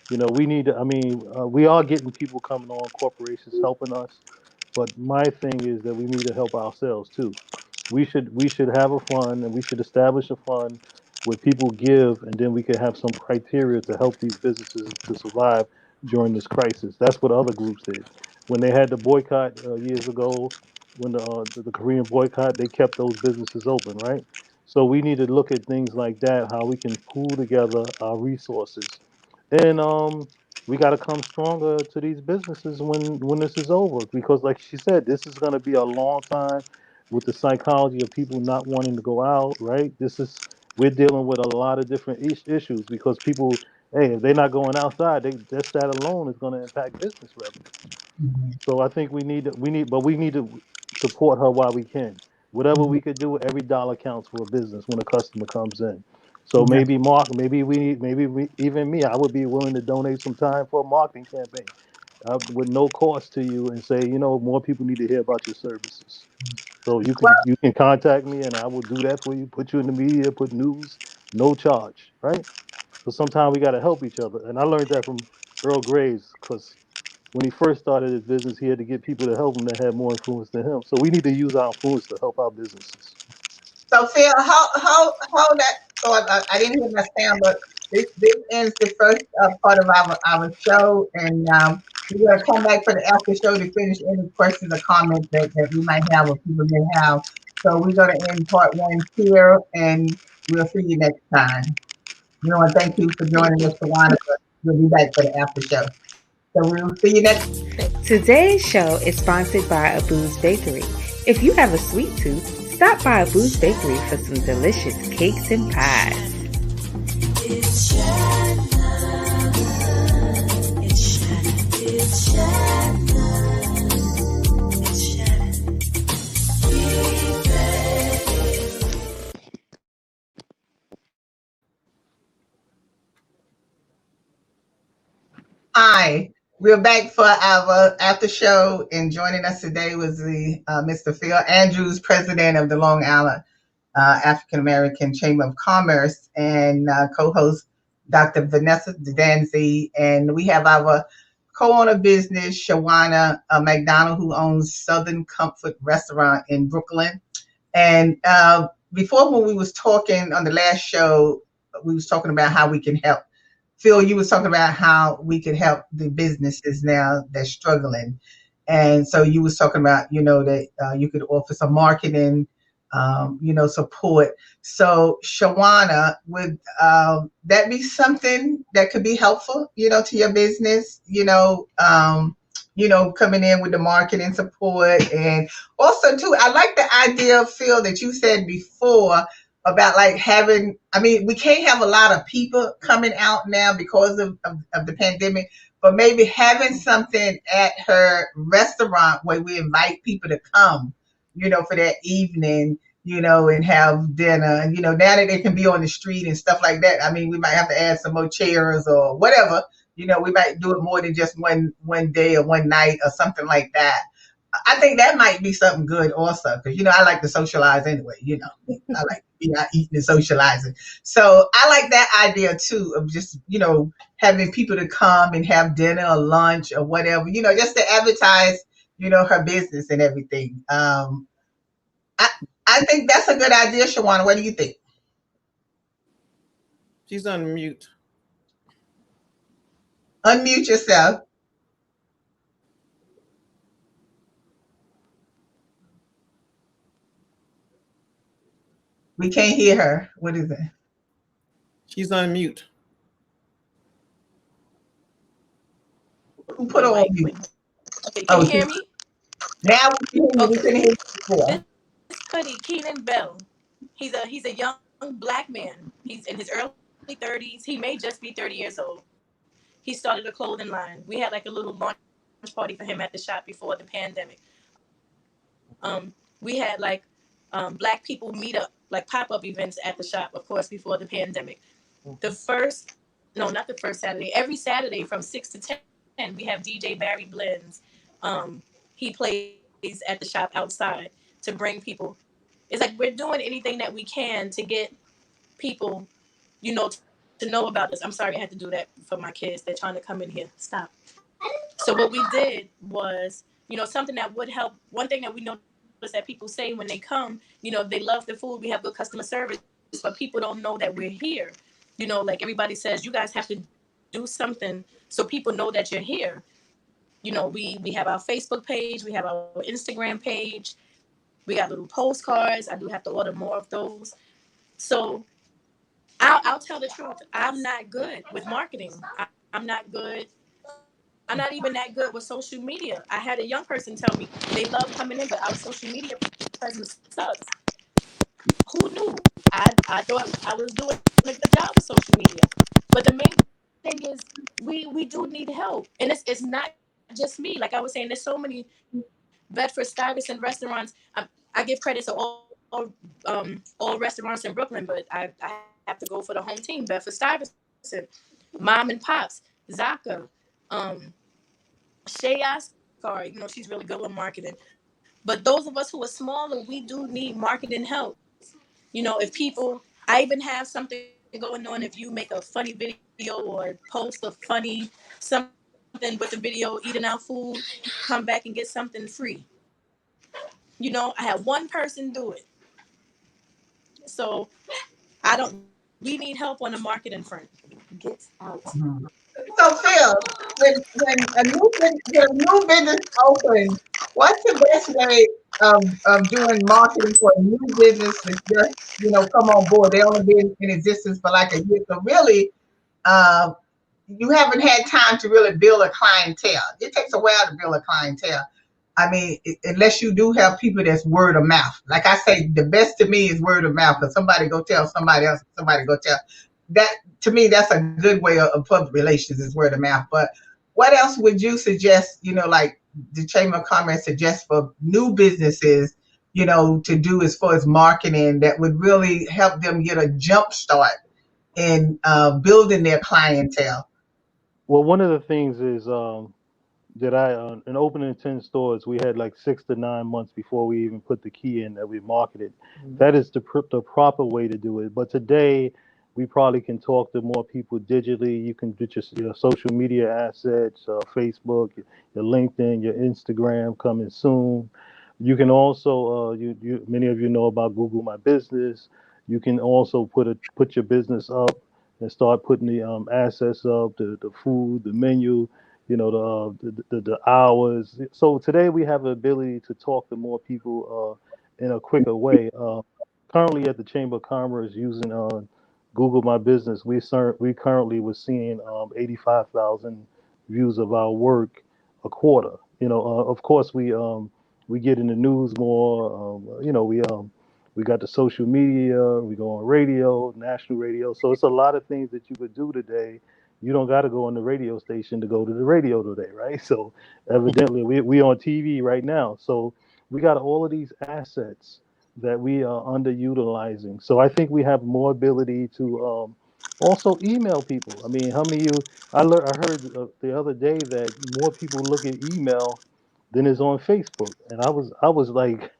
S5: We need to. I mean, we are getting people coming on, corporations helping us, but my thing is that we need to help ourselves too. We should have a fund, and we should establish a fund where people give, and then we can have some criteria to help these businesses to survive during this crisis. That's what other groups did when they had the boycott years ago. When the Korean boycott, they kept those businesses open, right? So we need to look at things like that, how we can pool together our resources, and we got to come stronger to these businesses when this is over, because like she said, this is going to be a long time with the psychology of people not wanting to go out, right? We're dealing with a lot of different issues because people, hey, if they're not going outside, that alone is going to impact business revenue. So I think we need to support her while we can. Whatever we could do, every dollar counts for a business when a customer comes in. So
S2: Yeah.
S5: maybe even me, I would be willing to donate some time for a marketing campaign with no cost to you, and say, more people need to hear about your services. So you can contact me, and I will do that for you. Put you in the media, put news, no charge, right? So sometimes we got to help each other, and I learned that from Earl Graves, because when he first started his business, he had to get people to help him that had more influence than him. So we need to use our influence to help our businesses.
S2: So Phil, how that? So I didn't hear my sound, but this ends the first part of our show, and we're gonna come back for the after show to finish any questions or comments that we might have or people may have. So we're gonna end part one here, and we'll see you next time. We want to thank you for joining us, Tawana. We'll be back for the after show. So we'll see you next.
S9: Today's show is sponsored by Abu's Bakery. If you have a sweet tooth, stop by Abu's Bakery for some delicious cakes and pies. It's Shannon. It's Shannon. It's Shannon. It's Shannon.
S2: Hi, we're back for our after show, and joining us today was the Mr. Phil Andrews, president of the Long Island African American Chamber of Commerce, and co-host Dr. Vanessa Danzy, and we have our co-owner business, Shawana McDonald, who owns Southern Comfort Restaurant in Brooklyn. And before, when we was talking on the last show, we was talking about how we can help. Phil, you was talking about how we could help the businesses now that's struggling. And so you was talking about, that you could offer some marketing, support. So Shawana, would that be something that could be helpful, to your business, coming in with the marketing support? And also too, I like the idea, Phil, that you said before about like having, we can't have a lot of people coming out now because of the pandemic, but maybe having something at her restaurant where we invite people to come, for that evening, and have dinner. And, now that they can be on the street and stuff like that, we might have to add some more chairs or whatever. We might do it more than just one day or one night or something like that. I think that might be something good also, because, I like to socialize anyway, I like to be out eating and socializing. So I like that idea too, of just, having people to come and have dinner or lunch or whatever, just to advertise, her business and everything. I think that's a good idea, Shawana. What do you think?
S4: She's on mute.
S2: Unmute yourself. We can't hear her. What is it?
S4: She's on mute.
S2: Who put her on mute?
S8: Okay, can you hear me?
S2: Now we can hear you. We couldn't hear you before.
S8: Cuddy, Keenan Bell. He's a young black man. He's in his early 30s. He may just be 30 years old. He started a clothing line. We had like a little launch party for him at the shop before the pandemic. We had like black people meet up, like pop-up events at the shop, of course, before the pandemic. Not the first Saturday. Every Saturday from 6 to 10, we have DJ Barry Blends. He plays at the shop outside to bring people. It's like we're doing anything that we can to get people, to know about this. I'm sorry I had to do that for my kids. They're trying to come in here. Stop. So what we did was, something that would help. One thing that we noticed that people say when they come, they love the food. We have good customer service, but people don't know that we're here. Like everybody says, you guys have to do something so people know that you're here. We have our Facebook page. We have our Instagram page. We got little postcards. I do have to order more of those. So I'll tell the truth. I'm not good with marketing. I'm not good. I'm not even that good with social media. I had a young person tell me they love coming in, but our social media presence sucks. Who knew? I thought I was doing a good job with social media. But the main thing is we do need help. And it's not just me. Like I was saying, there's so many Bedford Stuyvesant restaurants. I give credit to all restaurants in Brooklyn, but I have to go for the home team, Bedford Stuyvesant, Mom and Pops, Zaka, Shay Oscar, she's really good with marketing. But those of us who are smaller, we do need marketing help. If people, I even have something going on. If you make a funny video or post a funny something with the video, eating our food, come back and get something free. I had one person do it. So we need help on the marketing front. Get out.
S2: So Phil, when a new business opens, what's the best way of doing marketing for a new business to just come on board? They only been in existence for like a year, so really, you haven't had time to really build a clientele. It takes a while to build a clientele. I mean, unless you do have people that's word of mouth. Like I say, the best to me is word of mouth, because somebody go tell somebody else, somebody go tell. That, to me, that's a good way of public relations, is word of mouth. But what else would you suggest, like the Chamber of Commerce suggests for new businesses, to do as far as marketing that would really help them get a jump start in building their clientele?
S5: Well, one of the things is that in opening 10 stores, we had like 6 to 9 months before we even put the key in that we marketed. Mm-hmm. That is the proper way to do it. But today, we probably can talk to more people digitally. You can get your social media assets, Facebook, your LinkedIn, your Instagram coming soon. You can also, many of you know about Google My Business. You can also put your business up and start putting the assets up, the food, the menu, the hours. So today we have the ability to talk to more people in a quicker way. Currently at the Chamber of Commerce, using Google My Business, we currently were seeing 85,000 views of our work a quarter. Of course we get in the news more. We got the social media. We go on radio, national radio. So it's a lot of things that you could do today. You don't got to go on the radio station to go to the radio today, right? So evidently we on TV right now. So we got all of these assets that we are underutilizing. So I think we have more ability to also email people. I mean, how many of you, I heard the other day that more people look at email than is on Facebook. And I was like,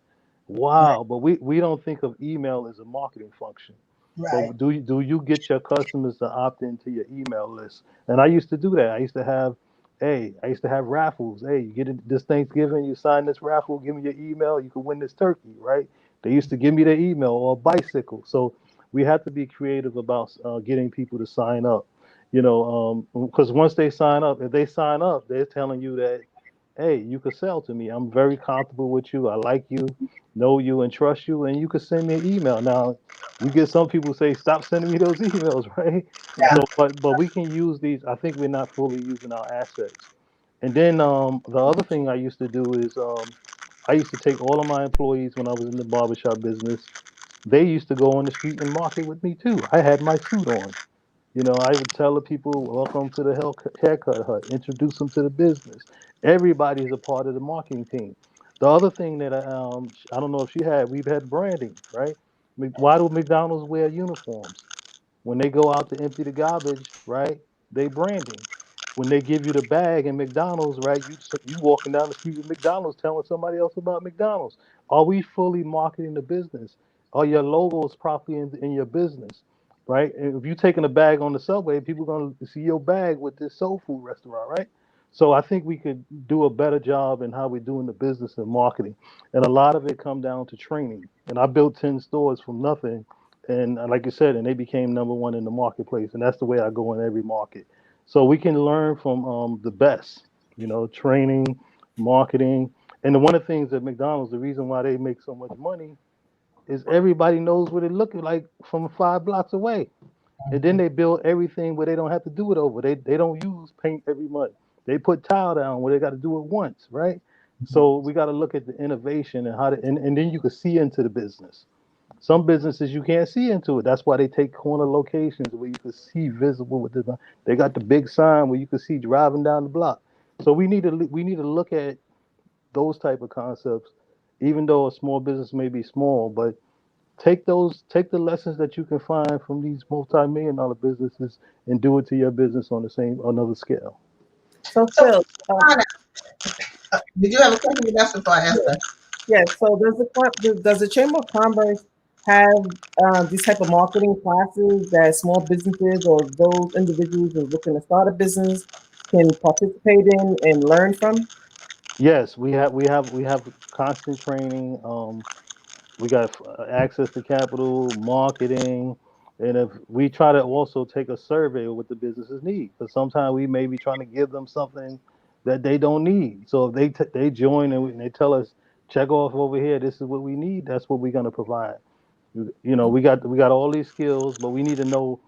S5: wow, but we don't think of email as a marketing function. Right. But do you get your customers to opt into your email list? And I used to do that. I used to have raffles. Hey, you get it this Thanksgiving, you sign this raffle, give me your email, you can win this turkey, right? They used to give me their email or a bicycle. So we have to be creative about getting people to sign up, because once they sign up, if they sign up, they're telling you that, hey, you could sell to me. I'm very comfortable with you. I like you, know you, and trust you, and you could send me an email. Now, you get some people say, stop sending me those emails, right? Yeah. So, but we can use these. I think we're not fully using our assets. And then the other thing I used to do is I used to take all of my employees when I was in the barbershop business. They used to go on the street and market with me too. I had my suit on. I would tell the people, welcome to the haircut hut, introduce them to the business. Everybody's a part of the marketing team. The other thing that I don't know if we've had branding, right? Why do McDonald's wear uniforms? When they go out to empty the garbage, right? They branding. When they give you the bag in McDonald's, right? You walking down the street with McDonald's, telling somebody else about McDonald's. Are we fully marketing the business? Are your logos properly in your business, right? And if you're taking a bag on the subway, people are gonna see your bag with this soul food restaurant, right? So I think we could do a better job in how we're doing the business and marketing, and a lot of it come down to training. And I built 10 stores from nothing, and like you said, and they became number one in the marketplace, and that's the way I go in every market. So we can learn from the best, training, marketing. And one of the things at McDonald's, the reason why they make so much money is everybody knows what it looks like from 5 blocks away. And then they build everything where they don't have to do it over. They don't use paint every month. They put tile down where they got to do it once, right? So we got to look at the innovation and and then you can see into the business. Some businesses you can't see into it. That's why they take corner locations where you can see visible with the. They got the big sign where you can see driving down the block. So we need to look at those type of concepts, even though a small business may be small, but take the lessons that you can find from these multi-million-dollar businesses and do it to your business on another scale.
S4: So
S2: So,
S4: Phil,
S2: Anna, did you have a question? That's before I ask her.
S4: yes. So does the Chamber of Commerce have these type of marketing classes that small businesses or those individuals who are looking to start a business can participate in and learn from?
S5: Yes, we have constant training. We got access to capital, marketing, and if we try to also take a survey of what the businesses need, because sometimes we may be trying to give them something that they don't need. So if they join and they tell us, check off over here, this is what we need, that's what we're going to provide. We got all these skills, but we need to know,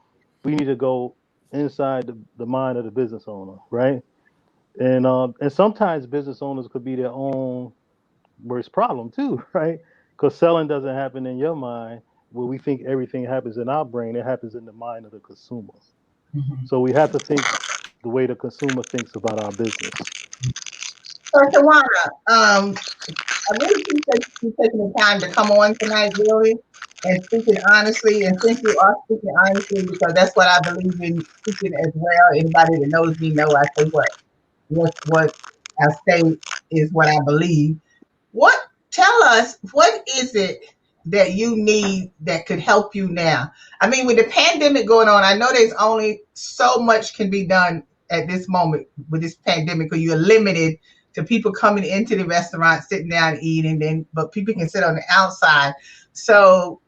S5: we need to go inside the mind of the business owner, right? And sometimes business owners could be their own worst problem too, right? Because selling doesn't happen in your mind where we think everything happens in our brain. It happens in the mind of the consumer. So we have to think the way the consumer thinks about our business.
S2: So, Tawana, I really appreciate you taking the time to come on tonight, really, and speaking honestly. And since you are speaking honestly, because that's what I believe in speaking as well. Anybody that knows me know I say what I say is what I believe. Tell us, what is it that you need that could help you now? I mean, with the pandemic going on, I know there's only so much can be done at this moment with this pandemic, because you're limited to people coming into the restaurant, sitting down, eating, but people can sit on the outside. So,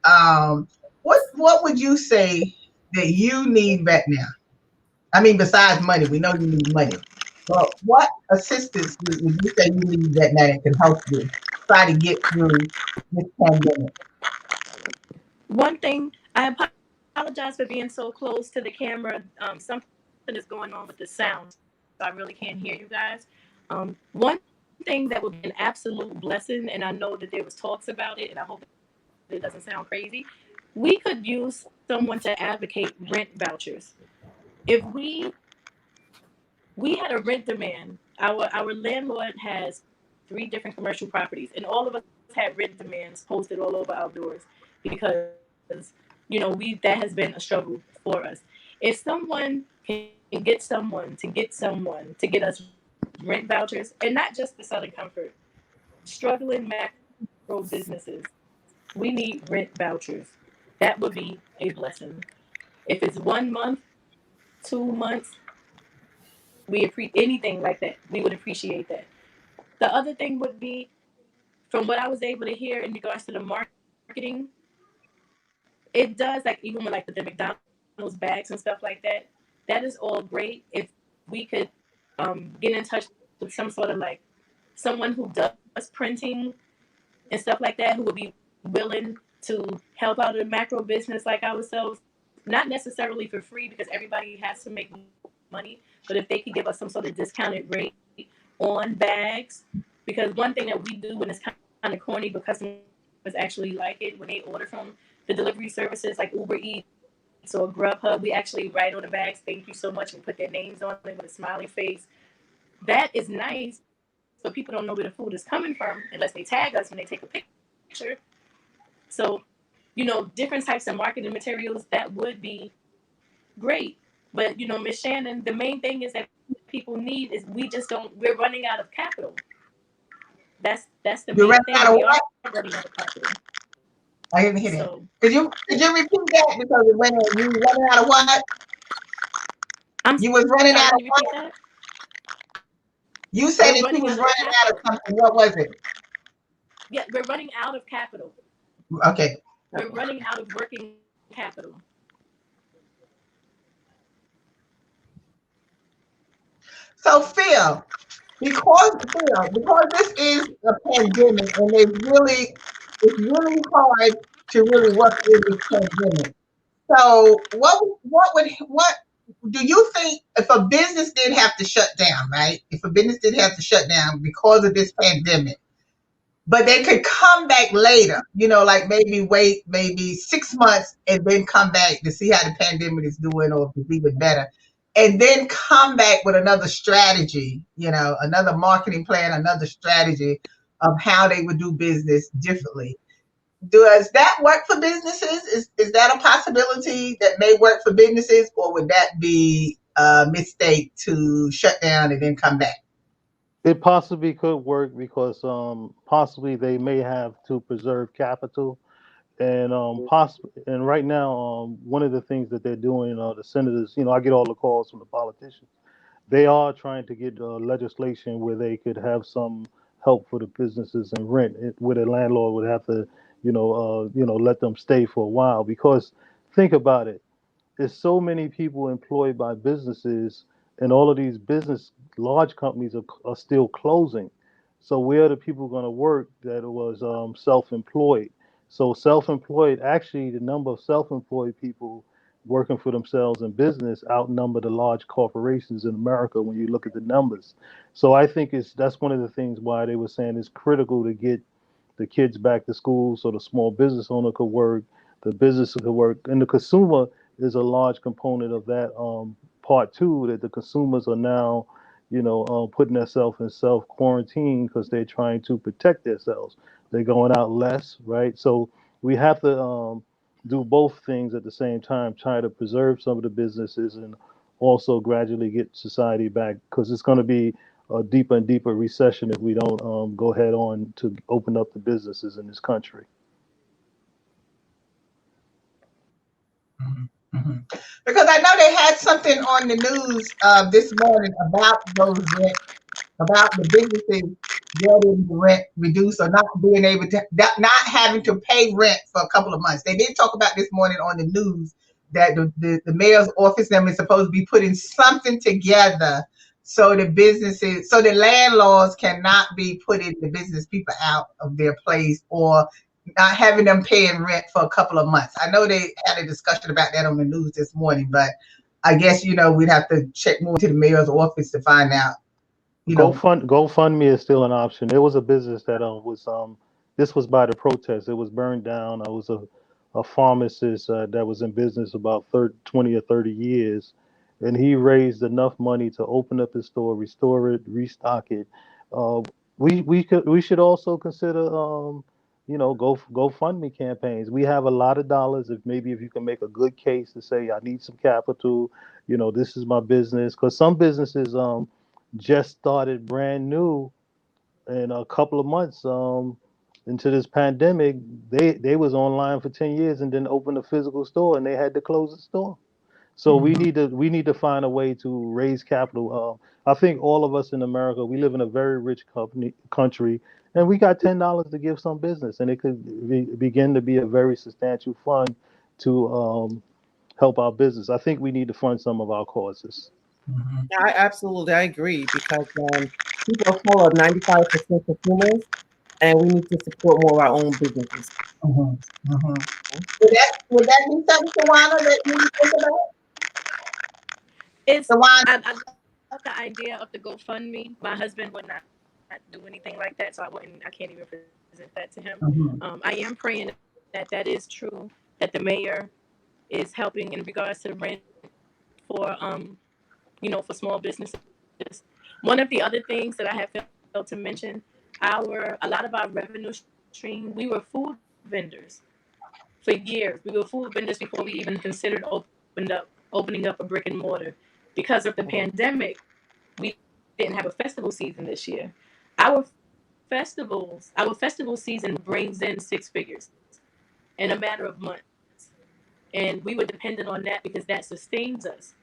S2: what would you say that you need right now? I mean, besides money, we know you need money. But what assistance would you say you need right now that can help you try to get through this pandemic?
S8: One thing, I apologize for being so close to the camera. Something is going on with the sound, so I really can't hear you guys. One thing that would be an absolute blessing, and I know that there was talks about it, and I hope it doesn't sound crazy. We could use someone to advocate rent vouchers. If we had a rent demand, our landlord has 3 different commercial properties, and all of us had rent demands posted all over our doors because we that has been a struggle for us. If someone can get someone to get us rent vouchers, and not just the Southern Comfort, struggling macro businesses, we need rent vouchers. That would be a blessing. If it's 1 month, 2 months, anything like that, we would appreciate that. The other thing would be, from what I was able to hear in regards to the marketing, it does, like, even with like the McDonald's bags and stuff like that. That is all great. If we could get in touch with some sort of like someone who does printing and stuff like that, who would be willing to help out a macro business like ourselves, not necessarily for free because everybody has to make money, but if they could give us some sort of discounted rate on bags, Because one thing that we do, and it's kind of corny, but customers actually like it when they order from the delivery services like Uber Eats or Grubhub, we actually write on the bags, "Thank you so much," and put their names on it with a smiley face. That is nice, so people don't know where the food is coming from unless they tag us when they take a picture. So, different types of marketing materials, that would be great. But, Miss Shannon, the main thing is that people need is we're running out of capital. That's the
S2: You're
S8: main
S2: running
S8: thing.
S2: out of
S8: We
S2: what?
S8: are running out of capital.
S2: I didn't hear that.
S8: So,
S2: Could you repeat that? Because you running out of what? You was running
S8: sorry,
S2: out
S8: can
S2: of
S8: you repeat
S2: what?
S8: that?
S2: You said
S8: We're
S2: that you
S8: running
S2: was
S8: out of
S2: running out of
S8: capital.
S2: something. What was it?
S8: Yeah, we're running out of capital.
S2: Okay.
S8: We're running out of working capital.
S2: So Phil, because this is a pandemic and it's really hard to really work in this pandemic. So what do you think if a business did have to shut down, right? If a business did have to shut down because of this pandemic, but they could come back later, like maybe wait maybe 6 months and then come back to see how the pandemic is doing or if it's even better. And then come back with another strategy, another marketing plan, another strategy of how they would do business differently. Does that work for businesses? Is that a possibility that may work for businesses, or would that be a mistake to shut down and then come back?
S5: It possibly could work because possibly they may have to preserve capital, and and right now one of the things that they're doing, the senators, I get all the calls from the politicians. They are trying to get legislation where they could have some help for the businesses and rent, where the landlord would have to, let them stay for a while. Because think about it, there's so many people employed by businesses, and all of these large companies are still closing. So where are the people going to work that was self-employed? So self-employed, actually, the number of self-employed people working for themselves in business outnumber the large corporations in America when you look at the numbers. So I think that's one of the things why they were saying it's critical to get the kids back to school so the small business owner could work, the business could work, and the consumer is a large component of that part too, that the consumers are now, putting themselves in self quarantine because they're trying to protect themselves. They're going out less, right? So we have to do both things at the same time, try to preserve some of the businesses and also gradually get society back, because it's going to be a deeper and deeper recession if we don't go head on to open up the businesses in this country.
S2: Mm-hmm. Because I know they had something on the news this morning about about the businesses getting the rent reduced or not being able to, not having to pay rent for a couple of months. They did talk about this morning on the news that the mayor's office them is supposed to be putting something together so the landlords cannot be putting the business people out of their place or not having them paying rent for a couple of months. I know they had a discussion about that on the news this morning, but I guess, we'd have to check more into the mayor's office to find out.
S5: GoFundMe is still an option. There was a business that was this was by the protest. It was burned down. I was a pharmacist that was in business about 20 or 30 years, and he raised enough money to open up his store, restore it, restock it. We should also consider GoFundMe campaigns. We have a lot of dollars. If you can make a good case to say I need some capital, this is my business, because some businesses just started brand new in a couple of months into this pandemic. They was online for 10 years and then opened a physical store and they had to close the store. So we need to find a way to raise capital. I think all of us in America, we live in a very rich country, and we got $10 to give some business, and it could begin to be a very substantial fund to help our business. I think we need to fund some of our causes.
S4: I agree, because people are full of 95% consumers, and we need to support more of our own businesses.
S2: Would that be something, Tawana, that you would think about?
S8: I love the idea of the GoFundMe. My husband would not do anything like that, so I can't even present that to him.
S2: Mhm.
S8: I am praying that is true, that the mayor is helping in regards to rent for for small businesses. One of the other things that I have failed to mention, a lot of our revenue stream, we were food vendors for years. We were food vendors before we even considered opening up a brick and mortar. Because of the pandemic, we didn't have a festival season this year. Our festival season brings in 6 figures in a matter of months. And we were dependent on that because that sustains us.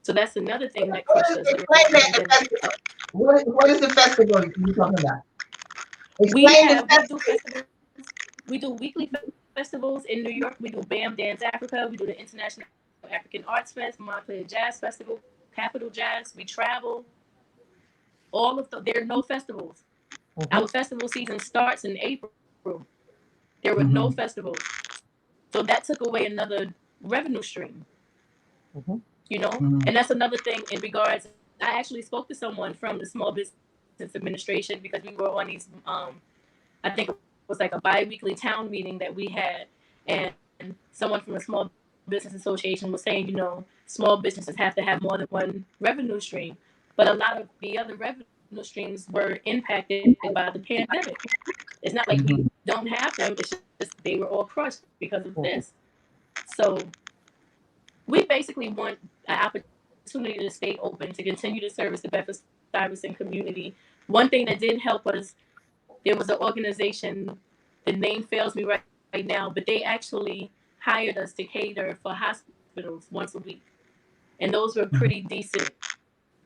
S8: So that's another thing that crushed us.
S2: Explain that. What is the festival you're talking about?
S8: We do weekly festivals in New York. We do BAM Dance Africa. We do the International African Arts Fest, Montclair Jazz Festival, Capital Jazz. We travel. There are no festivals. Our festival season starts in April. There were no festivals. So that took away another revenue stream. And that's another thing in regards. I actually spoke to someone from the Small Business Administration because we were on these, I think it was like a bi-weekly town meeting that we had. And someone from the Small Business Association was saying, small businesses have to have more than one revenue stream. But a lot of the other revenue streams were impacted by the pandemic. It's not like we don't have them. It's just they were all crushed because of this. So we basically want an opportunity to stay open, to continue to service the Bedford-Stuyvesant community. One thing that did help us, there was an organization, the name fails me right now, but they actually hired us to cater for hospitals once a week. And those were pretty decent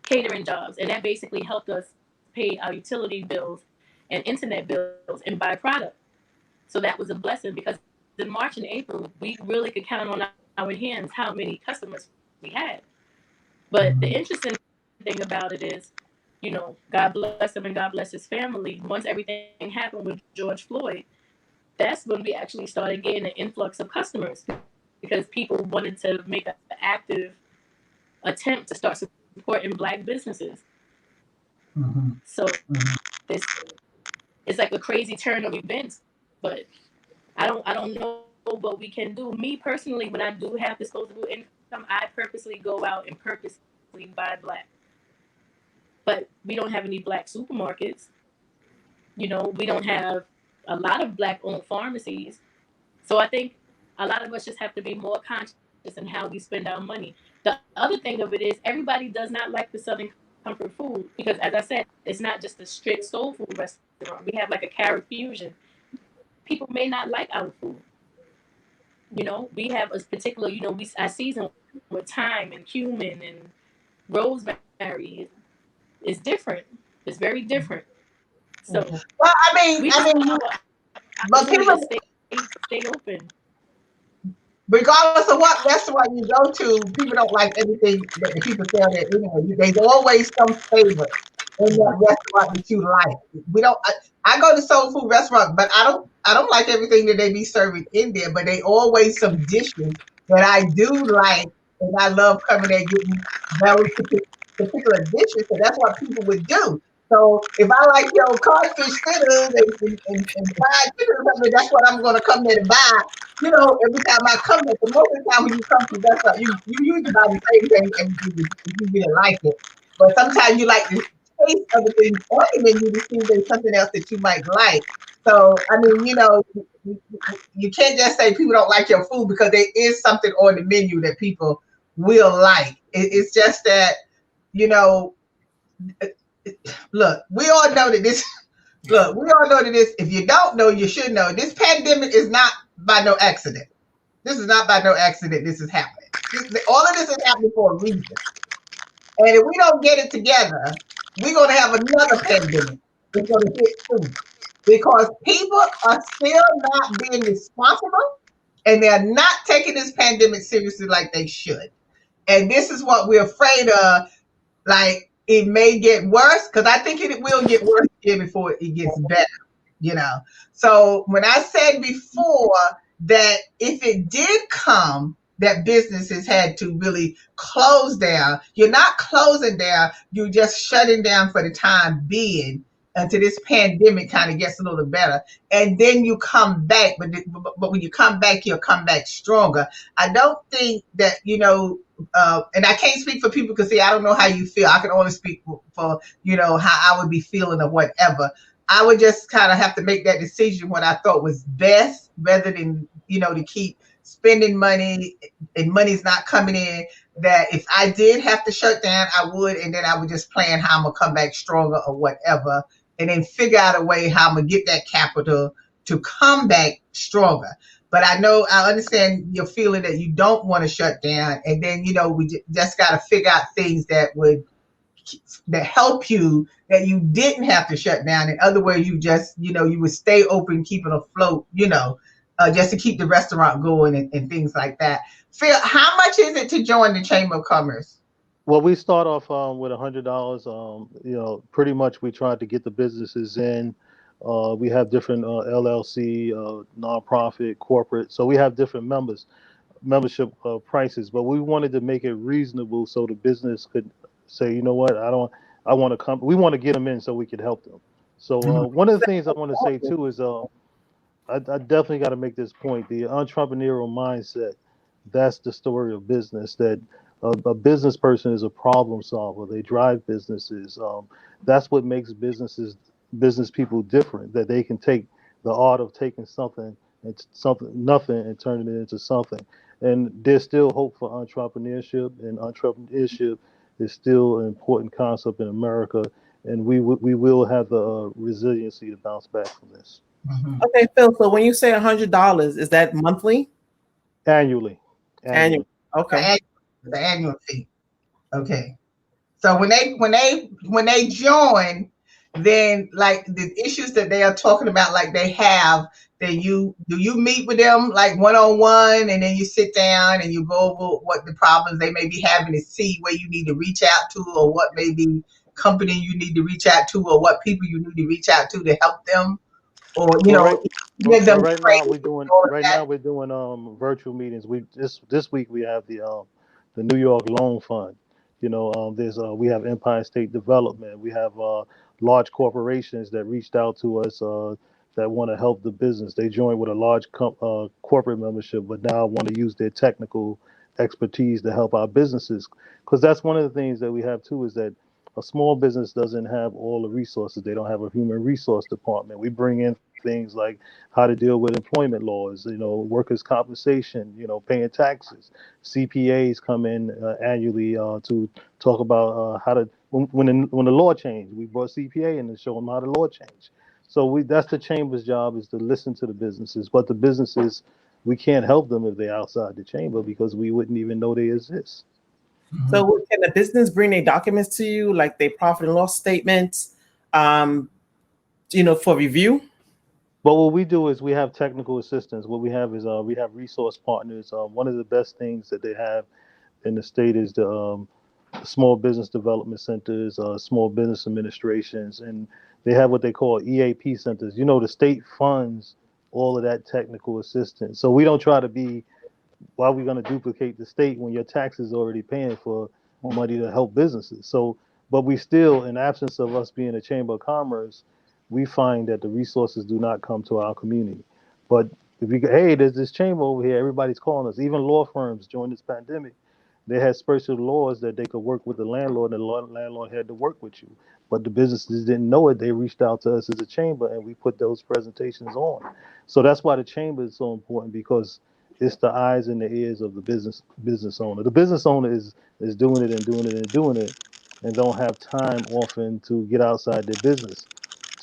S8: catering jobs. And that basically helped us pay our utility bills and internet bills and buy product. So that was a blessing because in March and April, we really could count on our hands how many customers we had. But the interesting thing about it is, God bless him and God bless his family. Once everything happened with George Floyd, that's when we actually started getting an influx of customers because people wanted to make an active attempt to start supporting Black businesses. So it's like a crazy turn of events, but I don't know what we can do. Me personally, when I do have disposable income, I purposely go out and purposely buy Black. But we don't have any Black supermarkets. We don't have a lot of Black-owned pharmacies. So I think a lot of us just have to be more conscious in how we spend our money. The other thing of it is everybody does not like the Southern Comfort food because, as I said, it's not just a strict soul food restaurant. We have like a carrot fusion. People may not like our food. We have a particular, I season with thyme and cumin and rosemary. It's different. It's very different. So,
S2: well, but people
S8: stay open.
S2: Regardless of what restaurant you go to, people don't like everything that the people sell there anyway. There's always some favorite in that restaurant that you like. We don't. I go to soul food restaurant, but I don't like everything that they be serving in there. But they always some dishes that I do like, and I love coming there getting very particular dishes. So that's what people would do. So if I like your codfish fritters and fried chicken or something, that's what I'm going to come there to buy. Every time I come there, so most of the time when you come to the restaurant, you usually buy the same thing and you really like it. But sometimes you like the taste of the things on the menu to see there's something else that you might like. So, you can't just say people don't like your food because there is something on the menu that people will like. It's just that, look, we all know that this, if you don't know, you should know. This pandemic is not by no accident. This is not by no accident this is happening. All of this is happening for a reason. And if we don't get it together, we're going to have another pandemic that's going to hit soon. Because people are still not being responsible and they're not taking this pandemic seriously like they should. And this is what we're afraid of. Like, it may get worse because I think it will get worse here before it gets better, So when I said before that if it did come that businesses had to really close down. You're not closing down, you're just shutting down for the time being until this pandemic kind of gets a little better. And then you come back, but when you come back, you'll come back stronger. I don't think that, and I can't speak for people because, see, I don't know how you feel. I can only speak for how I would be feeling or whatever. I would just kind of have to make that decision what I thought was best rather than, to keep spending money and money's not coming in. That if I did have to shut down, I would, and then I would just plan how I'm going to come back stronger or whatever, and then figure out a way how I'm going to get that capital to come back stronger. But I understand your feeling that you don't want to shut down. And then, we just got to figure out things that help you, that you didn't have to shut down. In other words, you just, you would stay open, keep it afloat, just to keep the restaurant going and things like that. Phil, how much is it to join the Chamber of Commerce?
S5: Well, we start off with $100. Pretty much we tried to get the businesses in. We have different LLC, nonprofit, corporate. So we have different membership prices, but we wanted to make it reasonable so the business could say, you know what, I want to come. We want to get them in so we could help them. So one of the things I want to say too is I definitely got to make this point. The entrepreneurial mindset, that's the story of business, that a business person is a problem solver. They drive businesses. That's what makes business people different, that they can take the art of taking nothing and turning it into something. And there's still hope for entrepreneurship, and entrepreneurship is still an important concept in America. And we will have the resiliency to bounce back from this.
S2: Mm-hmm.
S4: Okay, Phil. So when you say $100, is that monthly?
S5: Annually.
S4: Okay.
S2: The annual fee. Okay. So when they join, then like the issues that they are talking about, like they have, then do you meet with them like one-on-one, and then you sit down and you go over what the problems they may be having to see where you need to reach out to, or what maybe company you need to reach out to, or what people you need to reach out to help them, or give them
S5: right now we're doing virtual meetings. This week we have the New York Loan Fund. We have Empire State Development. We have large corporations that reached out to us that want to help the business. They joined with a large corporate membership, but now want to use their technical expertise to help our businesses. Because that's one of the things that we have too, is that a small business doesn't have all the resources. They don't have a human resource department. We bring in things like how to deal with employment laws, workers' compensation, paying taxes. CPAs come in annually to talk about how to, when the law changed, we brought CPA in to show them how the law changed. So that's the chamber's job, is to listen to the businesses. But the businesses, we can't help them if they're outside the chamber, because we wouldn't even know they exist.
S4: So can the business bring their documents to you, like their profit and loss statements, for review?
S5: But what we do is we have technical assistance. What we have is we have resource partners. One of the best things that they have in the state is the small business development centers, small business administrations, and they have what they call EAP centers. The state funds all of that technical assistance. So we don't try to be, why are we going to duplicate the state when your tax is already paying for money to help businesses? So, but we still, in absence of us being a Chamber of Commerce, we find that the resources do not come to our community. But if you go, hey, there's this chamber over here, everybody's calling us. Even law firms during this pandemic, they had special laws that they could work with the landlord, and the landlord had to work with you. But the businesses didn't know it. They reached out to us as a chamber, and we put those presentations on. So that's why the chamber is so important, because it's the eyes and the ears of the business owner. The business owner is doing it and doing it and doing it, and don't have time often to get outside their business.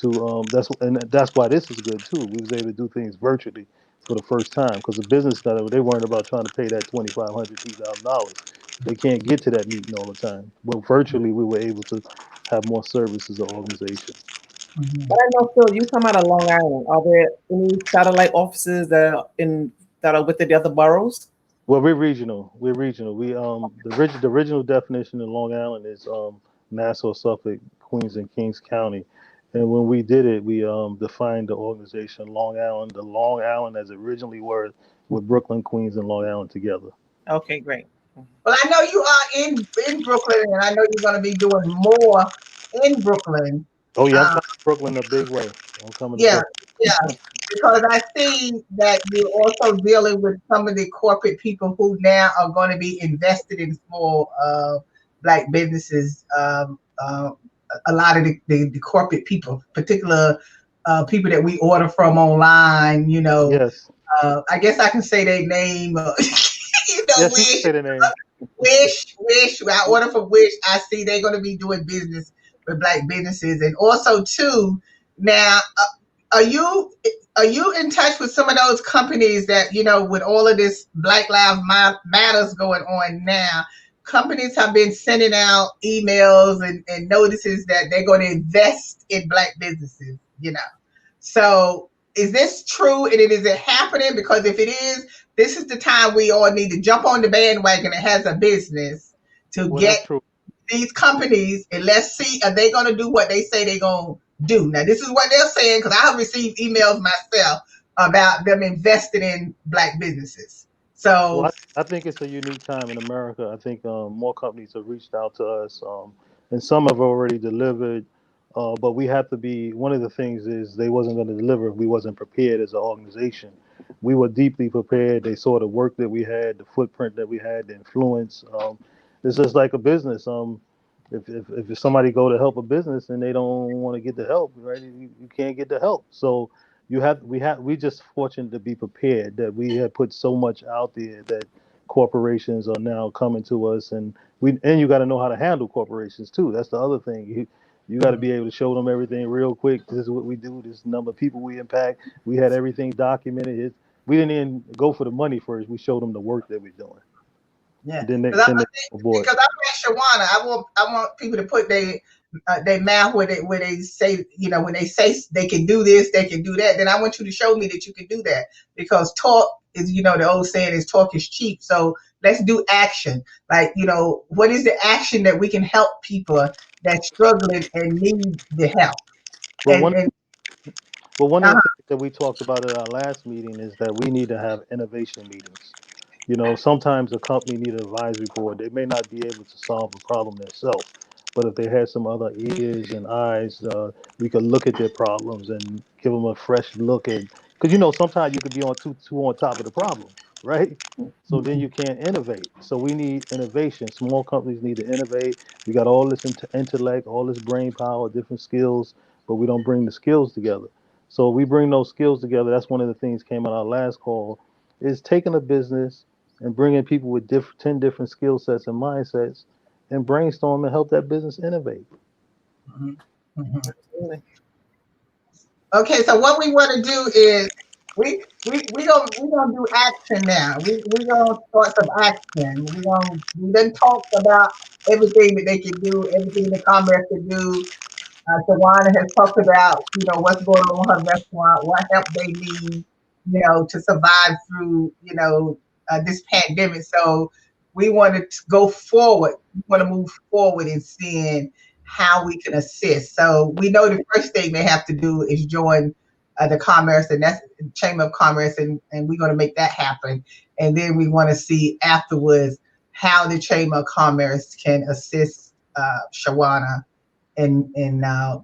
S5: That's why this is good too. We was able to do things virtually for the first time, because the business they weren't about trying to pay that $2,500, $2,000. They can't get to that meeting all the time. But virtually, we were able to have more service as an organization.
S4: But I know, Phil, you come out of Long Island. Are there any satellite offices that are within the other boroughs?
S5: Well, we're regional. We the original definition of Long Island is Nassau, Suffolk, Queens, and Kings County. And when we did it, we defined the organization Long Island. The Long Island as it originally were, with Brooklyn, Queens, and Long Island together.
S4: Okay, great.
S2: Well, I know you are in Brooklyn, and I know you're going to be doing more in Brooklyn.
S5: Oh yeah, I'm
S2: Uh,
S5: coming to Brooklyn a big way. I'm coming to
S2: yeah,
S5: Brooklyn.
S2: yeah, because I see that you're also dealing with some of the corporate people who now are going to be invested in small black businesses. A lot of the corporate people, particular people that we order from online,
S5: Yes.
S2: I guess I can say their name,
S5: Yes, you can
S2: Wish.
S5: say the name.
S2: Wish. I order from Wish. I see they're going to be doing business with black businesses, and also too. Now, are you in touch with some of those companies that with all of this Black Lives Matters going on now? Companies have been sending out emails and notices that they're going to invest in black businesses. So is this true, and is it happening? Because if it is, this is the time we all need to jump on the bandwagon that has a business to
S5: Well, that's
S2: get
S5: true.
S2: these companies, and let's see, are they going to do what they say they're going to do? Now, this is what they're saying, because I have received emails myself about them investing in black businesses. So,
S5: Well, I think it's a unique time in America. I think more companies have reached out to us, and some have already delivered. But we have to be. One of the things is they wasn't going to deliver if we wasn't prepared as an organization. We were deeply prepared. They saw the work that we had, the footprint that we had, the influence. It's just like a business. If somebody go to help a business and they don't want to get the help, right? You can't get the help. So we just fortunate to be prepared that we have put so much out there that corporations are now coming to us, and you got to know how to handle corporations too. That's the other thing. You got to be able to show them everything real quick. This is what we do. This is the number of people we impact. We had everything documented. We didn't even go for the money first. We showed them the work that we're doing.
S2: yeah,
S5: Then they
S2: because
S5: come aboard.
S2: I'm like Shawana. I want people to put their mouth where they say, when they say they can do this, they can do that. Then I want you to show me that you can do that, because talk is, the old saying is talk is cheap. So let's do action. Like, what is the action that we can help people that's struggling and need the help?
S5: Well,
S2: And
S5: one of
S2: uh-huh.
S5: the things that we talked about at our last meeting is that we need to have innovation meetings. Sometimes a company need an advisory board. They may not be able to solve a problem themselves, but if they had some other ears and eyes, we could look at their problems and give them a fresh look at. Because sometimes you could be on too on top of the problem, right? So then you can't innovate. So we need innovation. Small companies need to innovate. We got all this intellect, all this brain power, different skills, but we don't bring the skills together. So we bring those skills together. That's one of the things came out our last call, is taking a business and bringing people with 10 different skill sets and mindsets and brainstorm and help that business innovate.
S2: Okay, so what we want to do is we gonna do action now. We gonna start some action. We then talk about everything that they can do, everything the Commerce can do. Tawana has talked about what's going on with her restaurant, what help they need, to survive through this pandemic. So we want to go forward. We want to move forward in seeing how we can assist. So we know the first thing they have to do is join the Commerce, and that's the Chamber of Commerce, and we're going to make that happen. And then we want to see afterwards how the Chamber of Commerce can assist Shawana in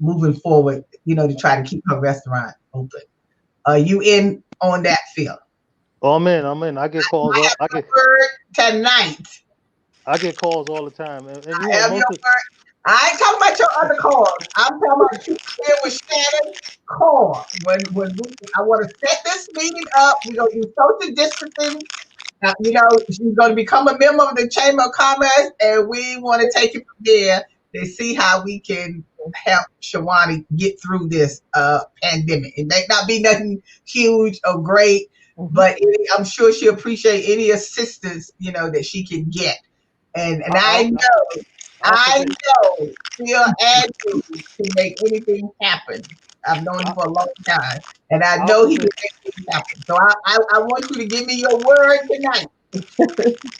S2: moving forward, to try to keep her restaurant open. Are you in on that field?
S5: Oh, I'm in. I get calls.
S2: I have your word tonight.
S5: I get calls all the time, and
S2: I have your word. I ain't talking about your other calls. I'm talking about you there with Shannon call. When I want to set this meeting up, we're gonna do social distancing. She's gonna become a member of the Chamber of Commerce, and we want to take it from there to see how we can help Shawani get through this pandemic. It may not be nothing huge or great, but I'm sure she'll appreciate any assistance that she can get. And I know she'll add to make anything happen. I've known him for a long time, and I know he can make things happen. So I want you to give me your word tonight.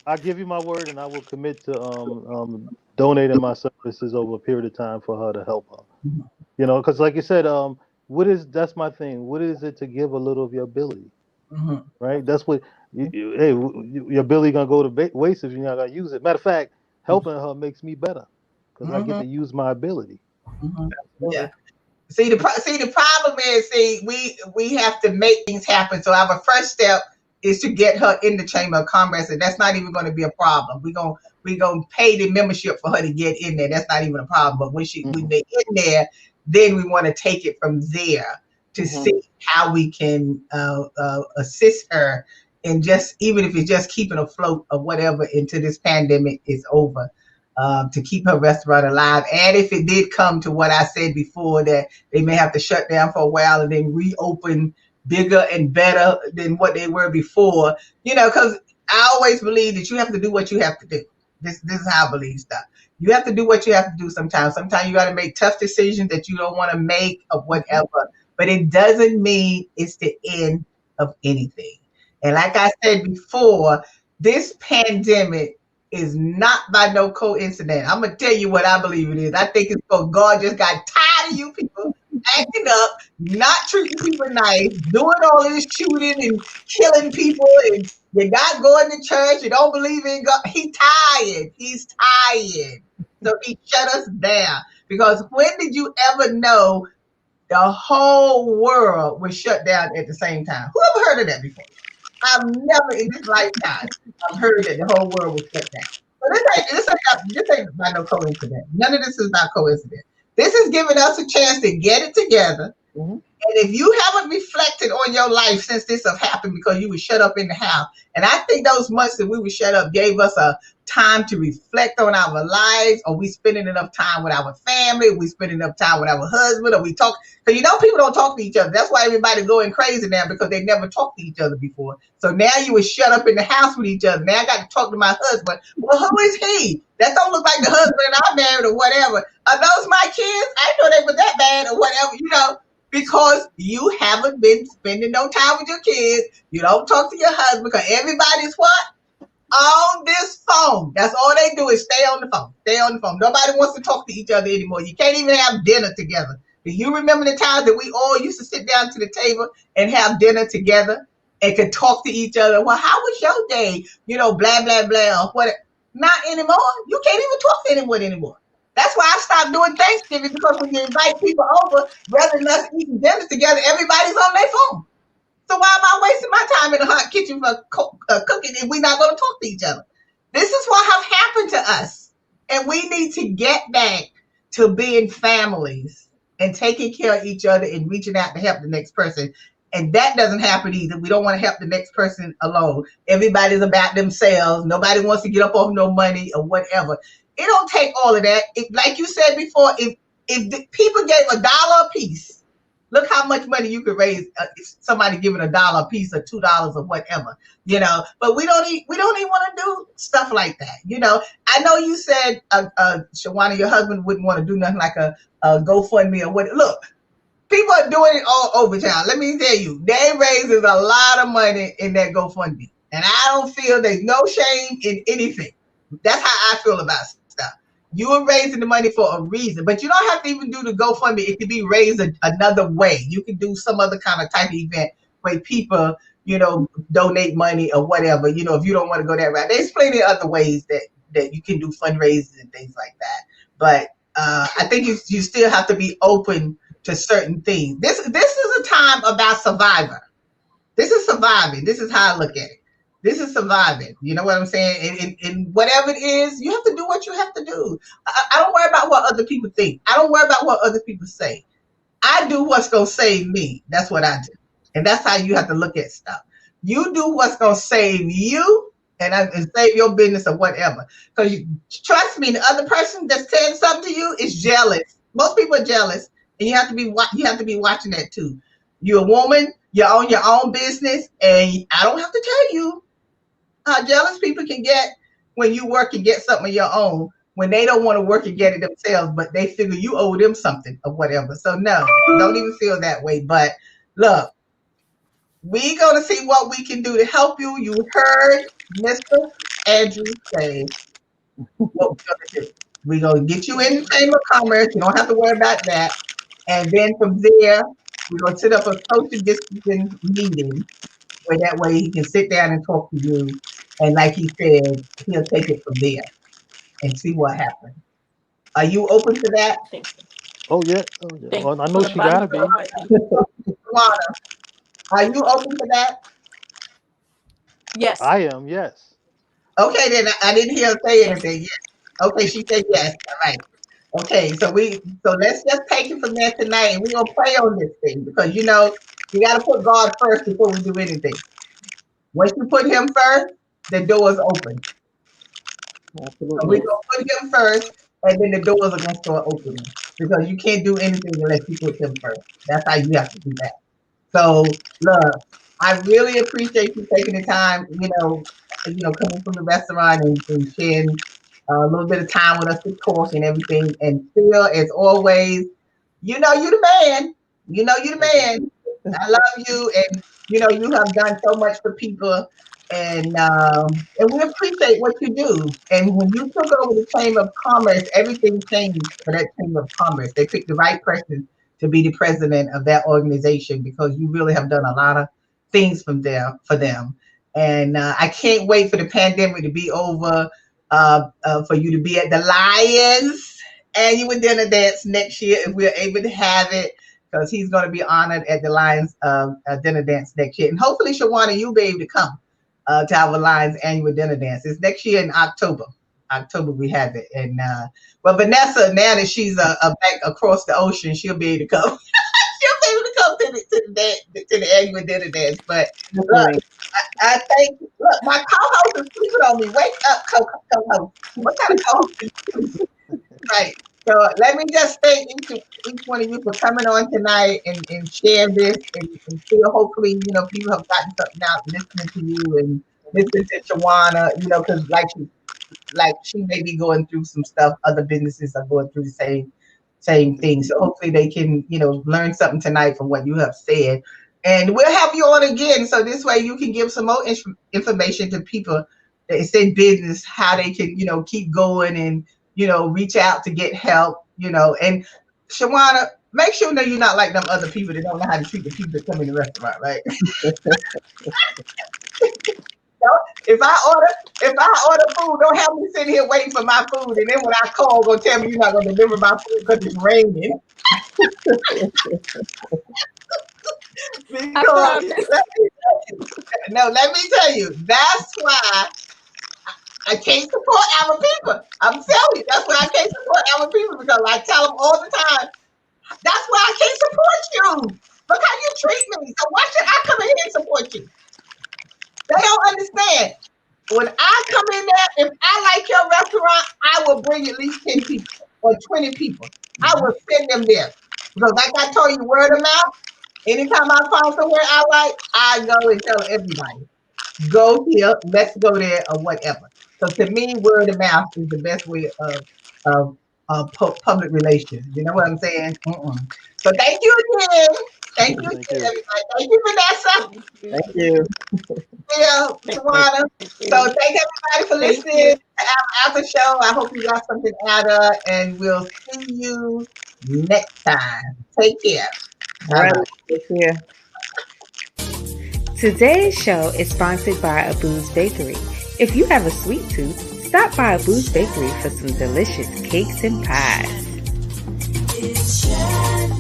S5: I'll give you my word, and I will commit to donating my services over a period of time for her to help her. Because like you said, that's my thing. What is it to give a little of your ability? Right? That's what Hey, your ability gonna go to waste if you're not gonna use it. Matter of fact, helping her makes me better because I get to use my ability.
S2: Yeah. See the problem is, we have to make things happen. So our first step is to get her in the Chamber of Commerce, and that's not even going to be a problem. We're gonna pay the membership for her to get in there. That's not even a problem. But when we get in there, then we want to take it from there to see how we can assist her, and just even if it's just keeping afloat or whatever until this pandemic is over. To keep her restaurant alive. And if it did come to what I said before, that they may have to shut down for a while and then reopen bigger and better than what they were before, because I always believe that you have to do what you have to do. This is how I believe stuff. You have to do what you have to do sometimes. Sometimes you got to make tough decisions that you don't want to make or whatever, but it doesn't mean it's the end of anything. And like I said before, this pandemic is not by no coincidence. I'm gonna tell you what I believe it is. I think it's because God just got tired of you people acting up, not treating people nice, doing all this shooting and killing people, and you're not going to church, you don't believe in God. He's tired. So he shut us down. Because when did you ever know the whole world was shut down at the same time? Who ever heard of that before? I've never in this lifetime I've heard that the whole world was shut down. So this ain't by no coincidence. None of this is by coincidence. This is giving us a chance to get it together. And if you haven't reflected on your life since this have happened because you were shut up in the house, and I think those months that we were shut up gave us a time to reflect on our lives. Are we spending enough time with our family? Are we spending enough time with our husband? Are we talking? Because people don't talk to each other. That's why everybody going crazy now, because they never talked to each other before. So now you were shut up in the house with each other. Now I got to talk to my husband. Well, who is he? That don't look like the husband I married or whatever. Are those my kids? I didn't know they were that bad or whatever, because you haven't been spending no time with your kids. You don't talk to your husband because everybody's what? On this phone. That's all they do is stay on the phone. Stay on the phone. Nobody wants to talk to each other anymore. You can't even have dinner together. Do you remember the times that we all used to sit down to the table and have dinner together and could talk to each other? Well, how was your day? Blah, blah, blah, or whatever. Not anymore. You can't even talk to anyone anymore. That's why I stopped doing Thanksgiving, because when you invite people over, rather than us eating dinner together, everybody's on their phone. So why am I wasting my time in the hot kitchen for cooking if we're not going to talk to each other? This is what have happened to us. And we need to get back to being families and taking care of each other and reaching out to help the next person. And that doesn't happen either. We don't want to help the next person alone. Everybody's about themselves. Nobody wants to get up off no money or whatever. It don't take all of that. Like you said before, if people gave $1 a piece, look how much money you could raise. If somebody giving $1 a piece or $2 or whatever, But we don't even want to do stuff like that, I know you said, Shawana, your husband wouldn't want to do nothing like a GoFundMe or what. Look, people are doing it all over town. Let me tell you, they raises a lot of money in that GoFundMe, and I don't feel there's no shame in anything. That's how I feel about stuff. You are raising the money for a reason, but you don't have to even do the GoFundMe. It can be raised another way. You can do some other kind of type of event where people, donate money or whatever, if you don't want to go that route. There's plenty of other ways that you can do fundraisers and things like that. But I think you still have to be open to certain things. This is a time about survivor. This is surviving. This is how I look at it. This is surviving. You know what I'm saying? And whatever it is, you have to do what you have to do. I don't worry about what other people think. I don't worry about what other people say. I do what's going to save me. That's what I do. And that's how you have to look at stuff. You do what's going to save you and save your business or whatever. Because trust me, the other person that's saying something to you is jealous. Most people are jealous. And you have to be watching that too. You're a woman. You own your own business. And I don't have to tell you how jealous people can get when you work and get something of your own, when they don't want to work and get it themselves, but they figure you owe them something or whatever. So no, don't even feel that way. But look, we're going to see what we can do to help you. You heard Mr. Andrew say what we're going to do. We're going to get you in the Chamber of Commerce. You don't have to worry about that. And then from there, we're going to set up a social distancing meeting. where that way he can sit down and talk to you. And like he said, he'll take it from there and see what happens. Are you open to that?
S5: Oh yeah. Well, I know she gotta be.
S2: Tawana, are you open to that?
S8: Yes.
S5: I am. Yes.
S2: Okay, then I didn't hear her say anything. Yes. Okay, she said yes. All right. Okay, so let's just take it from there tonight, and we're gonna pray on this thing because you gotta put God first before we do anything. Once you put Him first, the door is open.
S4: Absolutely.
S2: So we're gonna put Him first, and then the doors are gonna start opening because you can't do anything unless you put Him first. That's how you have to do that. So, love, I really appreciate you taking the time, coming from the restaurant and sharing a little bit of time with us to talk and everything. And still, as always, you the man. You the man. I love you, and you have done so much for people, and we appreciate what you do. And when you took over the Chamber of Commerce, everything changed for that Chamber of Commerce. They picked the right person to be the president of that organization because you really have done a lot of things for them. And I can't wait for the pandemic to be over, for you to be at the Lions Annual Dinner Dance next year if we're able to have it, because he's going to be honored at the Lions Dinner Dance next year. And hopefully, Shawana, you'll be able to come to our Lions Annual Dinner Dance. It's next year in October. October we have it. And but Vanessa, now that she's back across the ocean, she'll be able to come. She'll be able to come to the annual dinner dance. But look, I think my co-host is sleeping on me. Wake up, co-host. What kind of co-host is sleeping? Right. So let me just thank each one of you for coming on tonight and sharing this, and still hopefully people have gotten something out listening to you and listening to Shawana, because like she may be going through some stuff. Other businesses are going through the same thing. So hopefully they can, learn something tonight from what you have said. And we'll have you on again. So this way you can give some more information to people that is in business, how they can, keep going and, reach out to get help, and Shawana, make sure you're not like them other people that don't know how to treat the people that come in the restaurant, right? If I order food, don't have me sitting here waiting for my food, and then when I call, go tell me you're not gonna deliver my food because it's raining. Because let me tell you, that's why I can't support our people. I'm telling you, that's why I can't support our people, because I tell them all the time, that's why I can't support you. Look how you treat me. So why should I come in here and support you? They don't understand. When I come in there, if I like your restaurant, I will bring at least 10 people or 20 people. I will send them there. Because like I told you, word of mouth, anytime I find somewhere I like, I go and tell everybody, go here, let's go there, or whatever. So to me, word of mouth is the best way of public relations. You know what I'm saying? So thank you again. Thank you, everybody. Thank you, Vanessa.
S4: Thank you.
S2: Yeah, Tawana. So thank everybody for listening to our after show. I hope you got something out of it, and we'll see you next time. Take care.
S4: All right. Take care.
S9: Today's show is sponsored by Abu's Bakery. If you have a sweet tooth, stop by Abu's Bakery for some delicious cakes and pies.
S10: It's Shanna.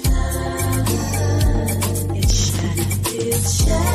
S10: It's Shanna. It's Shanna.